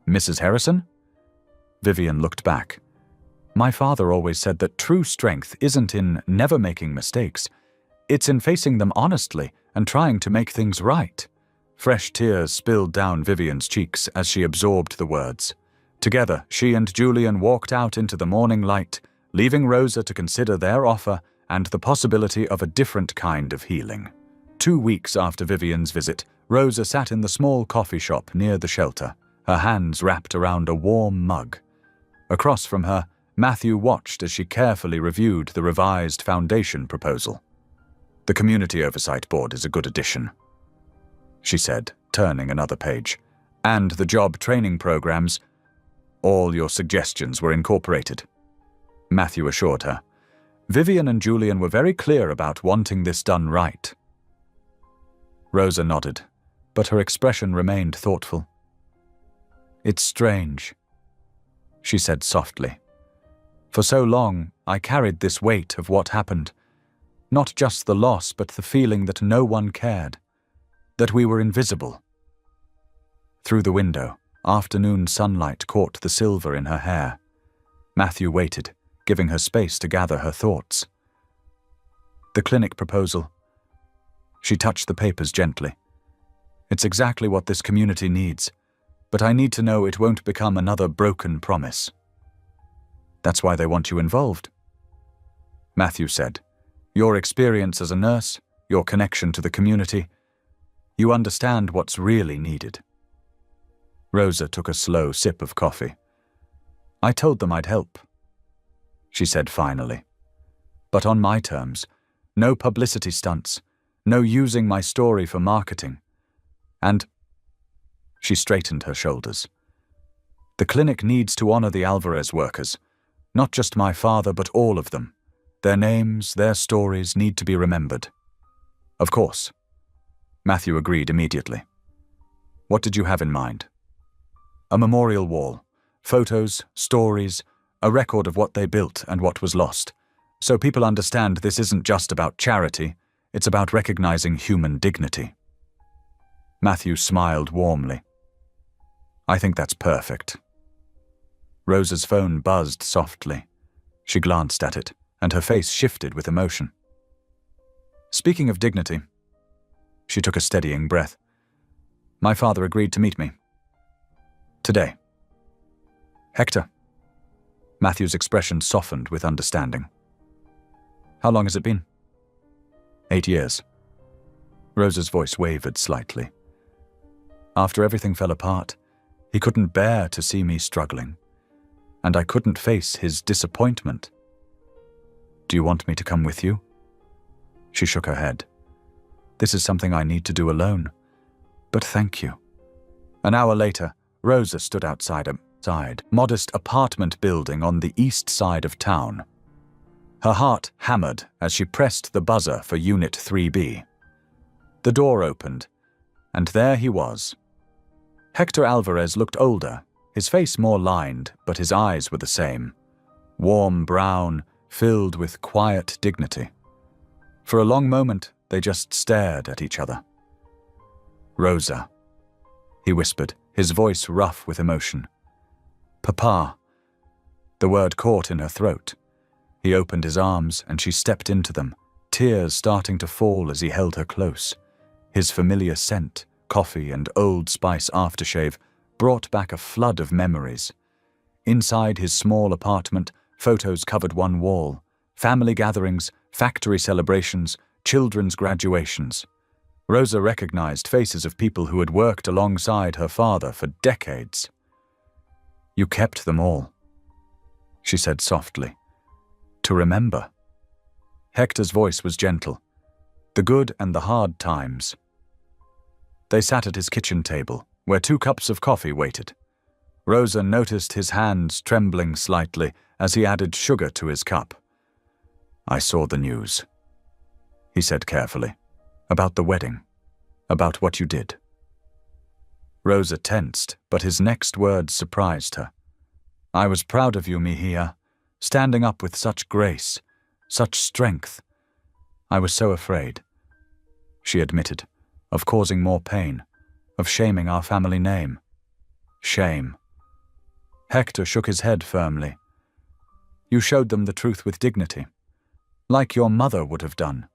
Mrs. Harrison? Vivian looked back. My father always said that true strength isn't in never making mistakes. It's in facing them honestly and trying to make things right. Fresh tears spilled down Vivian's cheeks as she absorbed the words. Together, she and Julian walked out into the morning light, leaving Rosa to consider their offer and the possibility of a different kind of healing. 2 weeks after Vivian's visit, Rosa sat in the small coffee shop near the shelter, her hands wrapped around a warm mug. Across from her, Matthew watched as she carefully reviewed the revised foundation proposal. "The Community Oversight Board is a good addition," she said, turning another page. "And the job training programs. All your suggestions were incorporated," Matthew assured her. Vivian and Julian were very clear about wanting this done right. Rosa nodded, but her expression remained thoughtful. "It's strange," she said softly. "For so long, I carried this weight of what happened. Not just the loss, but the feeling that no one cared, that we were invisible." Through the window, afternoon sunlight caught the silver in her hair. Matthew waited, giving her space to gather her thoughts. "The clinic proposal." She touched the papers gently. "It's exactly what this community needs, but I need to know it won't become another broken promise." "That's why they want you involved," Matthew said. "Your experience as a nurse, your connection to the community, you understand what's really needed." Rosa took a slow sip of coffee. "I told them I'd help," she said finally. "But on my terms, no publicity stunts, no using my story for marketing. And," she straightened her shoulders, "the clinic needs to honor the Alvarez workers, not just my father, but all of them. Their names, their stories need to be remembered." "Of course," Matthew agreed immediately. "What did you have in mind?" "A memorial wall, photos, stories, a record of what they built and what was lost, so people understand this isn't just about charity, it's about recognizing human dignity." Matthew smiled warmly. "I think that's perfect." Rosa's phone buzzed softly. She glanced at it, and her face shifted with emotion. "Speaking of dignity," she took a steadying breath, "my father agreed to meet me. Today." "Hector." Matthew's expression softened with understanding. "How long has it been?" 8 years. Rosa's voice wavered slightly. "After everything fell apart, he couldn't bear to see me struggling, and I couldn't face his disappointment. Do you want me to come with you?" She shook her head. "This is something I need to do alone, but thank you." An hour later, Rosa stood outside a modest apartment building on the east side of town. Her heart hammered as she pressed the buzzer for Unit 3B. The door opened, and there he was. Hector Alvarez looked older, his face more lined, but his eyes were the same. Warm brown, filled with quiet dignity. For a long moment, they just stared at each other. "Rosa," he whispered, his voice rough with emotion. "Papa." The word caught in her throat. He opened his arms, and she stepped into them, tears starting to fall as he held her close. His familiar scent, coffee and Old Spice aftershave, brought back a flood of memories. Inside his small apartment, photos covered one wall. Family gatherings, factory celebrations, children's graduations. Rosa recognized faces of people who had worked alongside her father for decades. "You kept them all," she said softly. "To remember." Hector's voice was gentle. "The good and the hard times." They sat at his kitchen table, where 2 cups of coffee waited. Rosa noticed his hands trembling slightly as he added sugar to his cup. "I saw the news," he said carefully. "About the wedding. About what you did." Rosa tensed, but his next words surprised her. "I was proud of you, Mejia, standing up with such grace, such strength. I was so afraid," she admitted, "of causing more pain, of shaming our family name." "Shame." Hector shook his head firmly. "You showed them the truth with dignity, like your mother would have done."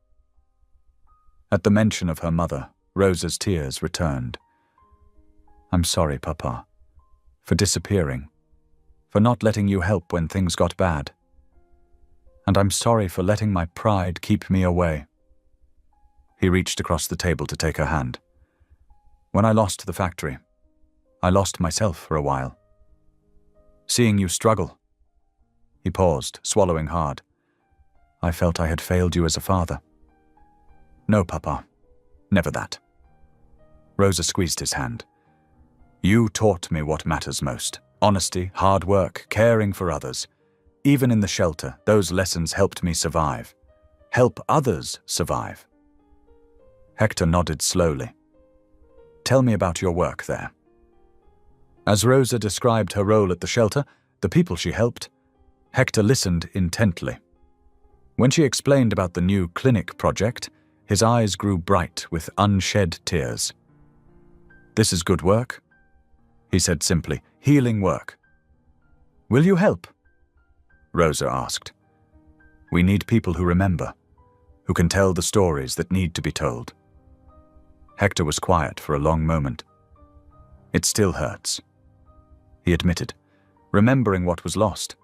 At the mention of her mother, Rosa's tears returned. "I'm sorry, Papa, for disappearing, for not letting you help when things got bad. And I'm sorry for letting my pride keep me away." He reached across the table to take her hand. "When I lost the factory, I lost myself for a while. Seeing you struggle." He paused, swallowing hard. "I felt I had failed you as a father." "No, Papa, never that." Rosa squeezed his hand. "You taught me what matters most. Honesty, hard work, caring for others. Even in the shelter, those lessons helped me survive. Help others survive." Hector nodded slowly. "Tell me about your work there." As Rosa described her role at the shelter, the people she helped, Hector listened intently. When she explained about the new clinic project, his eyes grew bright with unshed tears. "This is good work," he said simply, "healing work." "Will you help?" Rosa asked. "We need people who remember, who can tell the stories that need to be told." Hector was quiet for a long moment. "It still hurts," he admitted, remembering what was lost.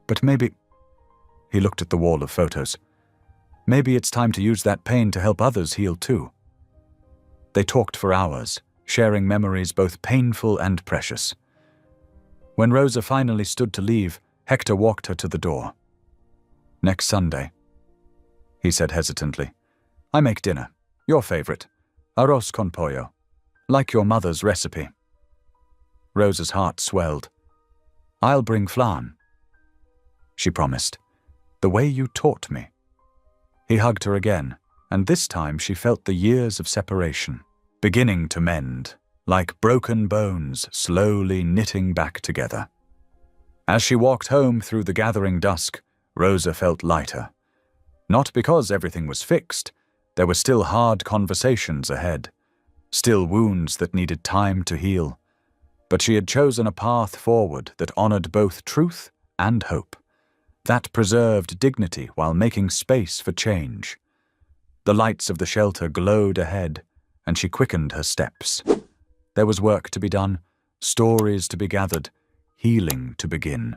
"But maybe—" He looked at the wall of photos. "Maybe it's time to use that pain to help others heal too." They talked for hours, sharing memories both painful and precious. When Rosa finally stood to leave, Hector walked her to the door. "Next Sunday," he said hesitantly, "I make dinner, your favorite, arroz con pollo, like your mother's recipe." Rosa's heart swelled. "I'll bring flan," she promised, "the way you taught me." He hugged her again, and this time she felt the years of separation beginning to mend, like broken bones slowly knitting back together. As she walked home through the gathering dusk, Rosa felt lighter. Not because everything was fixed. There were still hard conversations ahead, still wounds that needed time to heal. But she had chosen a path forward that honored both truth and hope, that preserved dignity while making space for change. The lights of the shelter glowed ahead, and she quickened her steps. There was work to be done, stories to be gathered, healing to begin.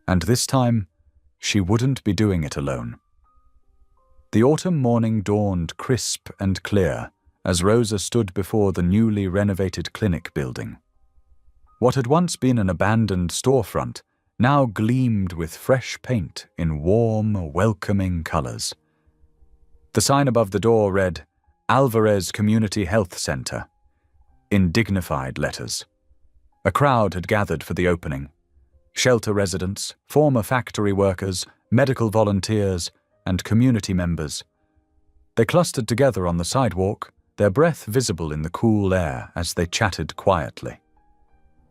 And this time, she wouldn't be doing it alone. The autumn morning dawned crisp and clear as Rosa stood before the newly renovated clinic building. What had once been an abandoned storefront now gleamed with fresh paint in warm, welcoming colors. The sign above the door read, "Alvarez Community Health Center," in dignified letters. A crowd had gathered for the opening. Shelter residents, former factory workers, medical volunteers, and community members. They clustered together on the sidewalk, their breath visible in the cool air as they chatted quietly.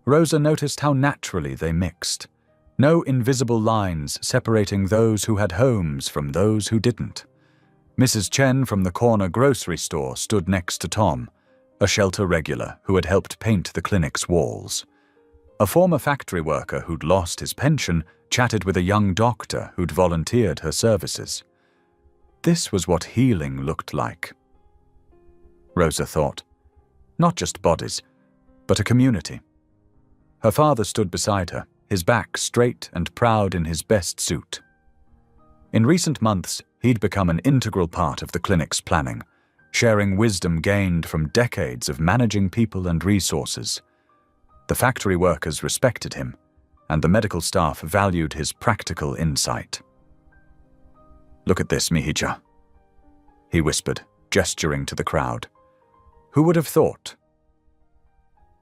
Rosa noticed how naturally they mixed. No invisible lines separating those who had homes from those who didn't. Mrs. Chen from the corner grocery store stood next to Tom, a shelter regular who had helped paint the clinic's walls. A former factory worker who'd lost his pension chatted with a young doctor who'd volunteered her services. This was what healing looked like. Rosa thought. Not just bodies, but a community. Her father stood beside her, his back straight and proud in his best suit. In recent months, he'd become an integral part of the clinic's planning, sharing wisdom gained from decades of managing people and resources. The factory workers respected him, and the medical staff valued his practical insight. "Look at this, Mihija," he whispered, gesturing to the crowd. "Who would have thought?"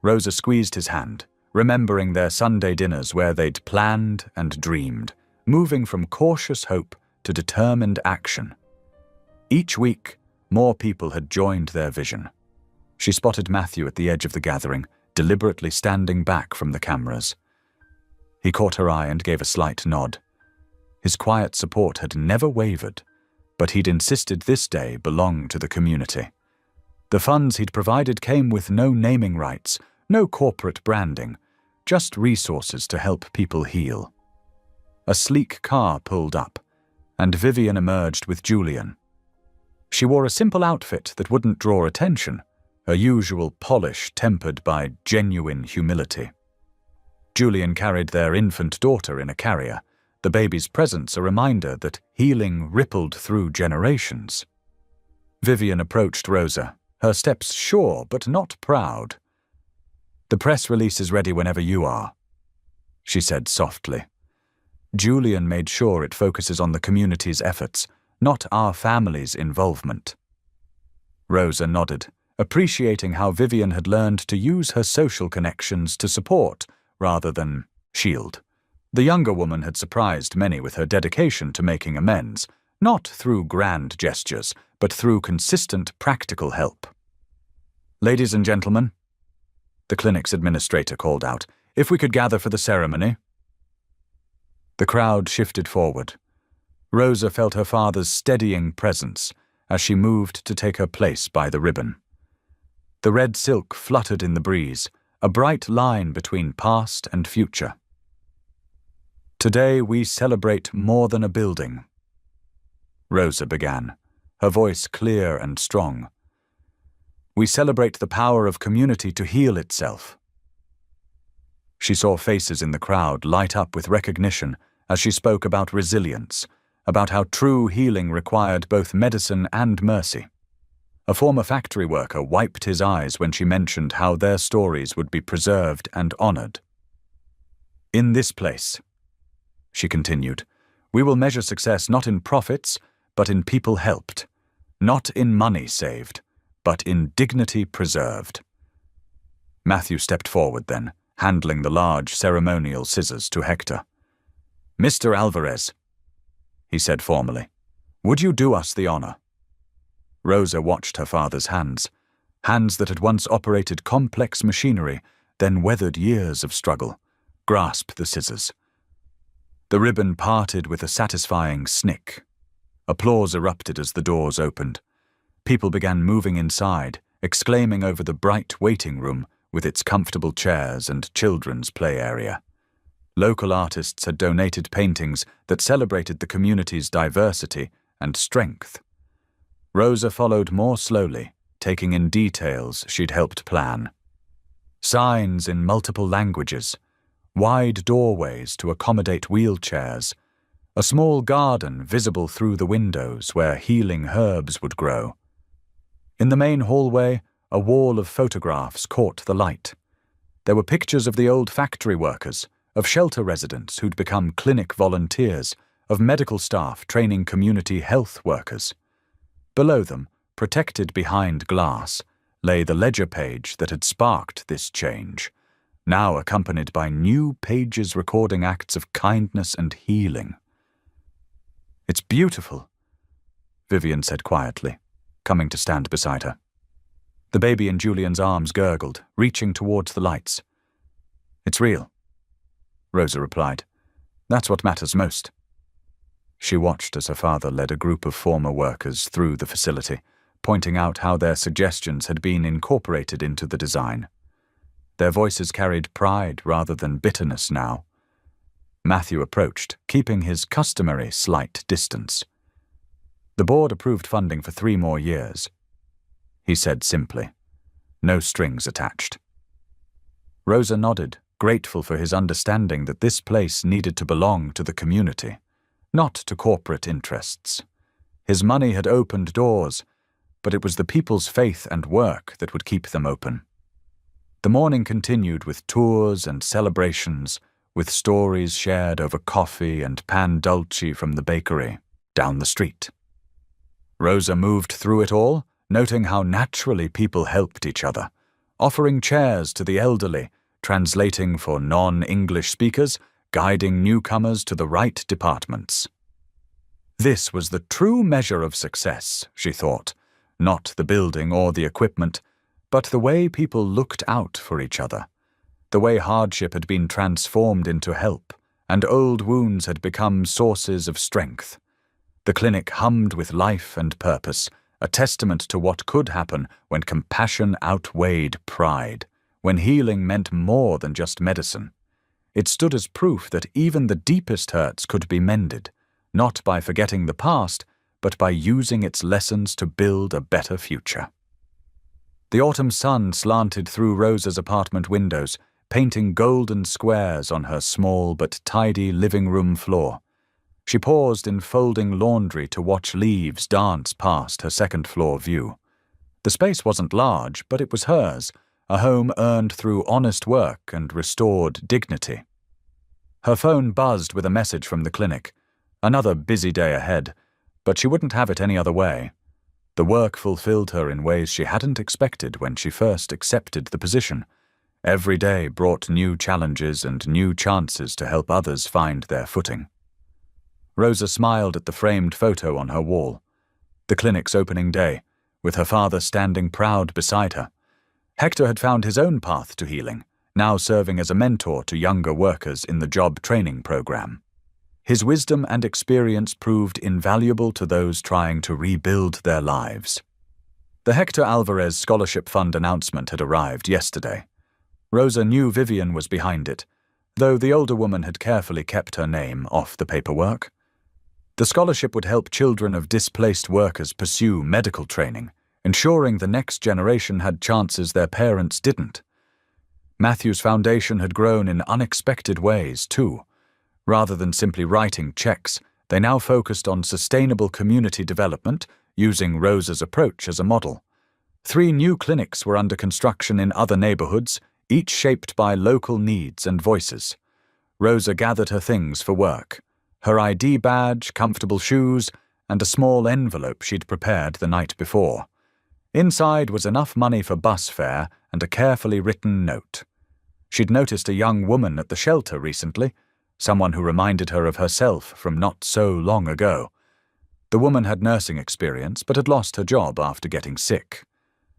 Rosa squeezed his hand, remembering their Sunday dinners where they'd planned and dreamed, moving from cautious hope to determined action. Each week, more people had joined their vision. She spotted Matthew at the edge of the gathering, deliberately standing back from the cameras. He caught her eye and gave a slight nod. His quiet support had never wavered, but he'd insisted this day belonged to the community. The funds he'd provided came with no naming rights, no corporate branding, just resources to help people heal. A sleek car pulled up, and Vivian emerged with Julian. She wore a simple outfit that wouldn't draw attention, her usual polish tempered by genuine humility. Julian carried their infant daughter in a carrier, the baby's presence a reminder that healing rippled through generations. Vivian approached Rosa, her steps sure but not proud. "The press release is ready whenever you are," she said softly. Julian made sure it focuses on the community's efforts, not our family's involvement. Rosa nodded, appreciating how Vivian had learned to use her social connections to support rather than shield. The younger woman had surprised many with her dedication to making amends, not through grand gestures, but through consistent practical help. "Ladies and gentlemen," the clinic's administrator called out, "if we could gather for the ceremony." The crowd shifted forward. Rosa felt her father's steadying presence as she moved to take her place by the ribbon. The red silk fluttered in the breeze, a bright line between past and future. "Today we celebrate more than a building," Rosa began, her voice clear and strong. "We celebrate the power of community to heal itself." She saw faces in the crowd light up with recognition as she spoke about resilience, about how true healing required both medicine and mercy. A former factory worker wiped his eyes when she mentioned how their stories would be preserved and honored. "In this place," she continued, "we will measure success not in profits, but in people helped, not in money saved, but in dignity preserved." Matthew stepped forward then, handling the large ceremonial scissors to Hector. "Mr. Alvarez," he said formally, "would you do us the honor?" Rosa watched her father's hands that had once operated complex machinery, then weathered years of struggle, grasp the scissors. The ribbon parted with a satisfying snick. Applause erupted as the doors opened. People began moving inside, exclaiming over the bright waiting room with its comfortable chairs and children's play area. Local artists had donated paintings that celebrated the community's diversity and strength. Rosa followed more slowly, taking in details she'd helped plan. Signs in multiple languages, wide doorways to accommodate wheelchairs, a small garden visible through the windows where healing herbs would grow. In the main hallway, a wall of photographs caught the light. There were pictures of the old factory workers, of shelter residents who'd become clinic volunteers, of medical staff training community health workers. Below them, protected behind glass, lay the ledger page that had sparked this change, now accompanied by new pages recording acts of kindness and healing. "It's beautiful," Vivian said quietly, coming to stand beside her. The baby in Julian's arms gurgled, reaching towards the lights. "It's real," Rosa replied. "That's what matters most." She watched as her father led a group of former workers through the facility, pointing out how their suggestions had been incorporated into the design. Their voices carried pride rather than bitterness now. Matthew approached, keeping his customary slight distance. "The board approved funding for 3 more years," he said simply. No strings attached. Rosa nodded, grateful for his understanding that this place needed to belong to the community, not to corporate interests. His money had opened doors, but it was the people's faith and work that would keep them open. The morning continued with tours and celebrations, with stories shared over coffee and pan dulce from the bakery down the street. Rosa moved through it all, noting how naturally people helped each other, offering chairs to the elderly, translating for non-English speakers, guiding newcomers to the right departments. This was the true measure of success, she thought, not the building or the equipment, but the way people looked out for each other, the way hardship had been transformed into help, and old wounds had become sources of strength. The clinic hummed with life and purpose, a testament to what could happen when compassion outweighed pride, when healing meant more than just medicine. It stood as proof that even the deepest hurts could be mended, not by forgetting the past, but by using its lessons to build a better future. The autumn sun slanted through Rosa's apartment windows, painting golden squares on her small but tidy living room floor. She paused in folding laundry to watch leaves dance past her second-floor view. The space wasn't large, but it was hers, a home earned through honest work and restored dignity. Her phone buzzed with a message from the clinic. Another busy day ahead, but she wouldn't have it any other way. The work fulfilled her in ways she hadn't expected when she first accepted the position. Every day brought new challenges and new chances to help others find their footing. Rosa smiled at the framed photo on her wall. The clinic's opening day, with her father standing proud beside her. Hector had found his own path to healing, now serving as a mentor to younger workers in the job training program. His wisdom and experience proved invaluable to those trying to rebuild their lives. The Hector Alvarez Scholarship Fund announcement had arrived yesterday. Rosa knew Vivian was behind it, though the older woman had carefully kept her name off the paperwork. The scholarship would help children of displaced workers pursue medical training, ensuring the next generation had chances their parents didn't. Matthew's foundation had grown in unexpected ways, too. Rather than simply writing checks, they now focused on sustainable community development, using Rosa's approach as a model. 3 new clinics were under construction in other neighborhoods, each shaped by local needs and voices. Rosa gathered her things for work: her ID badge, comfortable shoes, and a small envelope she'd prepared the night before. Inside was enough money for bus fare and a carefully written note. She'd noticed a young woman at the shelter recently, someone who reminded her of herself from not so long ago. The woman had nursing experience but had lost her job after getting sick.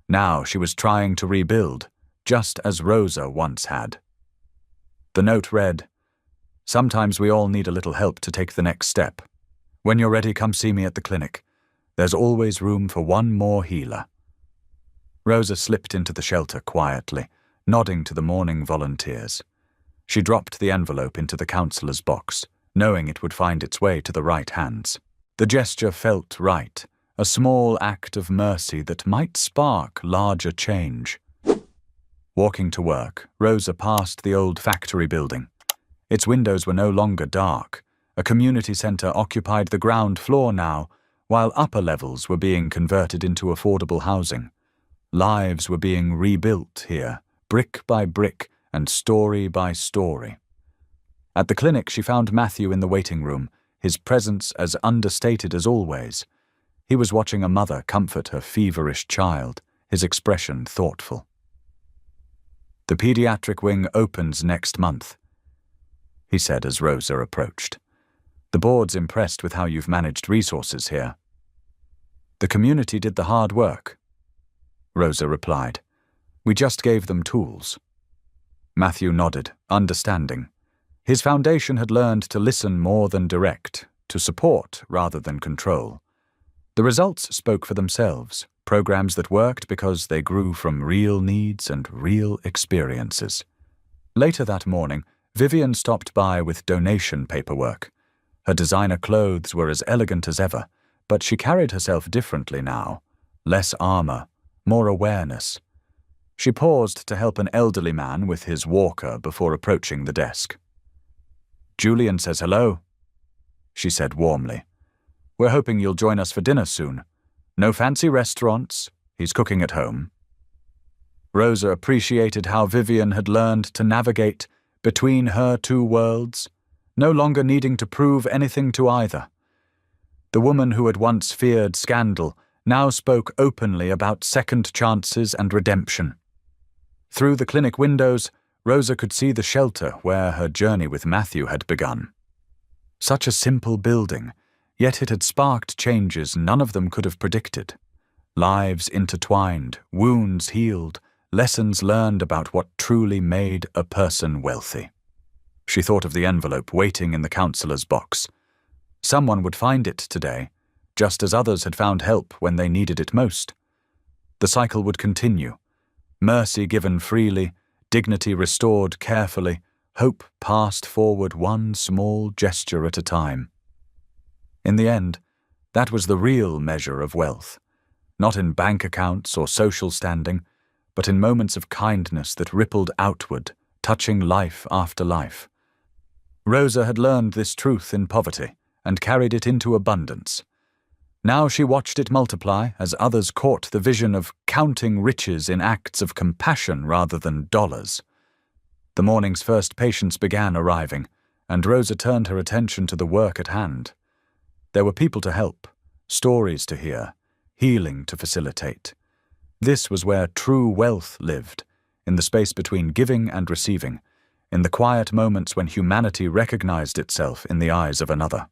Now she was trying to rebuild, just as Rosa once had. The note read, "Sometimes we all need a little help to take the next step. When you're ready, come see me at the clinic. There's always room for one more healer." Rosa slipped into the shelter quietly, nodding to the morning volunteers. She dropped the envelope into the counselor's box, knowing it would find its way to the right hands. The gesture felt right, a small act of mercy that might spark larger change. Walking to work, Rosa passed the old factory building. Its windows were no longer dark. A community center occupied the ground floor now, while upper levels were being converted into affordable housing. Lives were being rebuilt here, brick by brick and story by story. At the clinic, she found Matthew in the waiting room, his presence as understated as always. He was watching a mother comfort her feverish child, his expression thoughtful. "The pediatric wing opens next month," he said as Rosa approached. "The board's impressed with how you've managed resources here." "The community did the hard work," Rosa replied. "We just gave them tools." Matthew nodded, understanding. His foundation had learned to listen more than direct, to support rather than control. The results spoke for themselves, programs that worked because they grew from real needs and real experiences. Later that morning, Vivian stopped by with donation paperwork. Her designer clothes were as elegant as ever, but she carried herself differently now. Less armor, more awareness. She paused to help an elderly man with his walker before approaching the desk. "Julian says hello," she said warmly. "We're hoping you'll join us for dinner soon. No fancy restaurants. He's cooking at home." Rosa appreciated how Vivian had learned to navigate between her 2 worlds, no longer needing to prove anything to either. The woman who had once feared scandal now spoke openly about second chances and redemption. Through the clinic windows, Rosa could see the shelter where her journey with Matthew had begun. Such a simple building, yet it had sparked changes none of them could have predicted. Lives intertwined, wounds healed, lessons learned about what truly made a person wealthy. She thought of the envelope waiting in the counselor's box. Someone would find it today, just as others had found help when they needed it most. The cycle would continue. Mercy given freely, dignity restored carefully, hope passed forward one small gesture at a time. In the end, That was the real measure of wealth, not in bank accounts or social standing, but in moments of kindness that rippled outward, touching life after life. Rosa had learned this truth in poverty and carried it into abundance. Now she watched it multiply as others caught the vision of counting riches in acts of compassion rather than dollars. The morning's first patients began arriving, and Rosa turned her attention to the work at hand. There were people to help, stories to hear, healing to facilitate. This was where true wealth lived, in the space between giving and receiving, in the quiet moments when humanity recognized itself in the eyes of another.